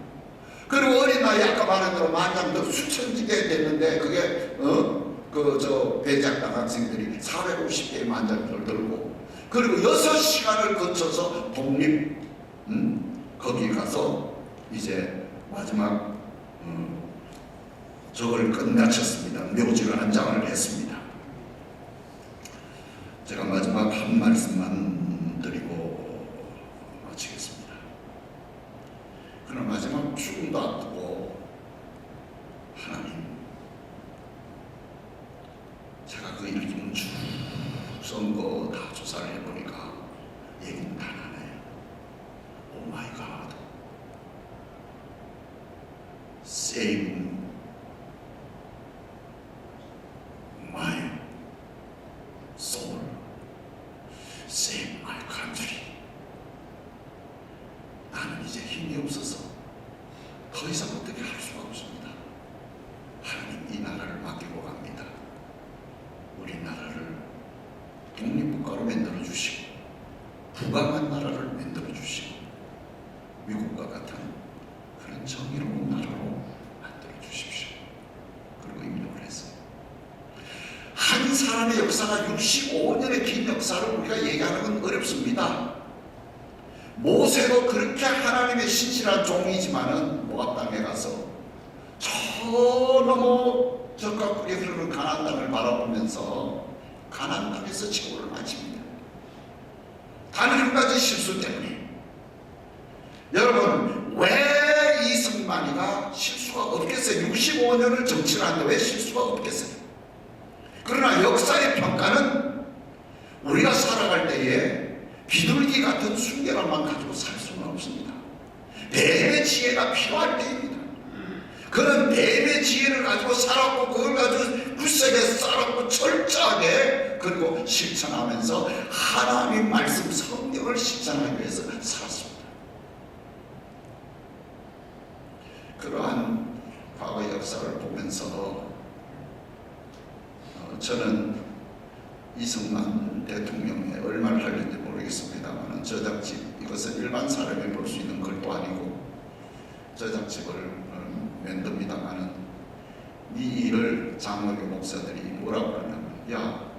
그리고 어린 나이 아까 말한 대로 만장들 수천지게 됐는데 그게 배작당 학생들이 450개의 만장들을 들고 그리고 6시간을 거쳐서 독립 거기 가서 이제 마지막 저걸 끝마쳤습니다. 묘지를 한 장을 했습니다. 제가 마지막 한 말씀만 드리고 마치겠습니다. 그러나 마지막 죽음도 앞두고 하나님, 제가 그 일기문 쭉 쓴 거 다 조사를 해보니까 saving my soul, save my country. 나는 이제 힘이 없어서 더 이상 어떻게 할 수가 없습니다. 하나님 이 나라를 맡기고 갑니다. 우리나라를 독립국가로 만들어 주시고 부강한 나라를 만들어 주시고 미국과 같은 그런 정의로운 나라로 만들어 주십시오. 그리고 임명을 했어요. 한 사람의 역사가 65년의 긴 역사를 우리가 얘기하는 건 어렵습니다. 모세도 그렇게 하나님의 신실한 종이지만은 모압 땅에 가서 저 너머 적과 꿀이 흐르는 가나안 땅을 바라보면서 가나안 땅에서 지구를 마칩니다. 단 한 가지 실수 때문에. 여러분, 왜 이승만이가 실수가 없겠어요? 65년을 정치를 하는데 왜 실수가 없겠어요? 그러나 역사의 평가는 우리가 살아갈 때에 비둘기 같은 순결함만 가지고 살 수는 없습니다. 뱀의 지혜가 필요할 때입니다. 그는 뱀의 지혜를 가지고 살았고 그걸 가지고 굳세게 살았고 철저하게 그리고 실천하면서 하나님 말씀 성경을 실천하기 위해서 살았습니다. 그러한 과거 역사를 보면서 저는 이승만 대통령이 얼마를 하는지 모르겠습니다만 저작집, 이것은 일반 사람이 볼 수 있는 글도 아니고 저작집을 만듭니다만은 이 일을 장로교 목사들이 뭐라고 하냐면, 야,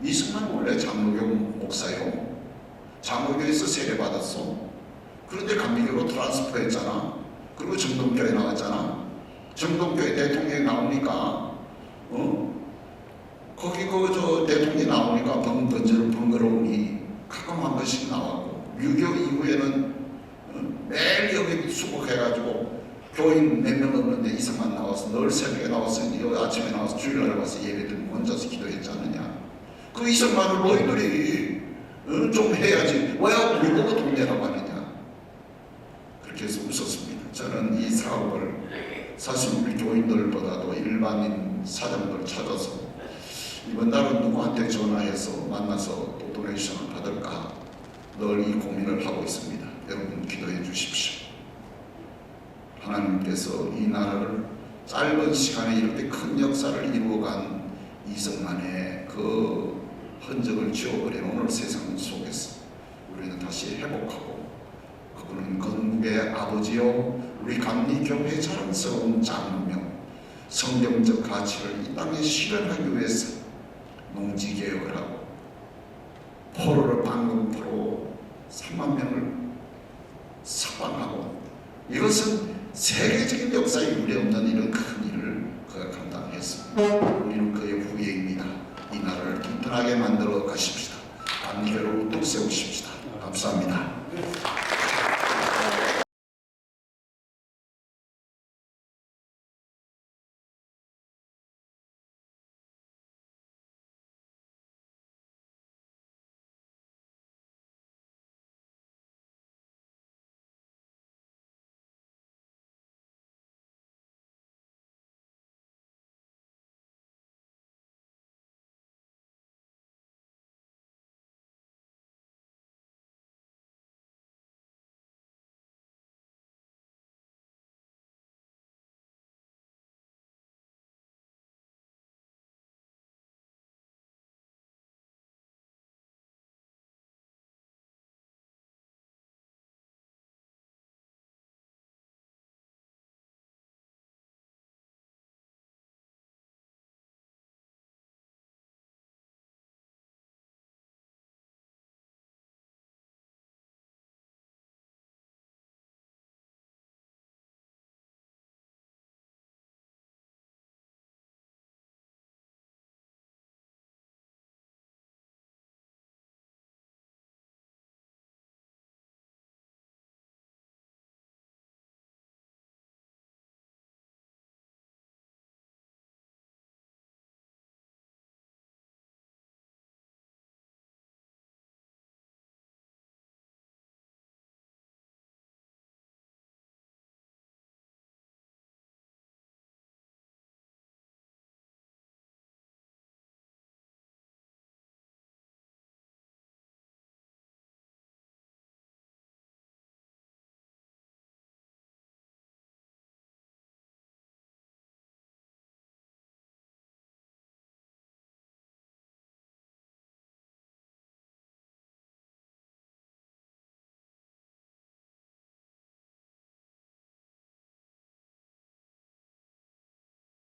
이승만 원래 장로교 목사요. 장로교에서 세례받았어. 그런데 감리교로 트랜스퍼 했잖아. 그리고 정동교에 나왔잖아. 정동교에 대통령이 나오니까 거기 저 대통령이 나오니까 번거로우니 가끔 한 번씩 나왔고, 유교 이후에는 매일 여기 수복해가지고 교인 몇 명 없는데 이승만 나와서 늘 새벽에 나와서 여기 아침에 나와서 주일날 와서 예배드리고 혼자서 기도했지 않느냐. 그 이승만을 너희들이 좀 해야지 왜 우리 보고 동네라고 하느냐. 그렇게 해서 웃었습니다. 저는 이 사업을 사실 우리 교인들보다도 일반인 사장들 찾아서 이번 달은 누구한테 전화해서 만나서 또 도네이션을 받을까 늘 이 고민을 하고 있습니다. 여러분 기도해 주십시오. 하나님께서 이 나라를 짧은 시간에 이렇게 큰 역사를 이루어간 이승만의 그 흔적을 지워버린 오늘 세상 속에서 우리는 다시 회복하고, 그분은 건국의 아버지요 우리 감리교회의 자랑스러운 장로며 성경적 가치를 이 땅에 실현하기 위해서 농지개혁을 하고 포로를 방금포로 3만 명을 석방하고, 이것은 세계적인 역사에 유례없는 이런 큰 일을 그가 감당했습니다. 우리는 그의 후예입니다. 이 나라를 튼튼하게 만들어 가십시다. 감리교를 우뚝 세우십시다. 감사합니다.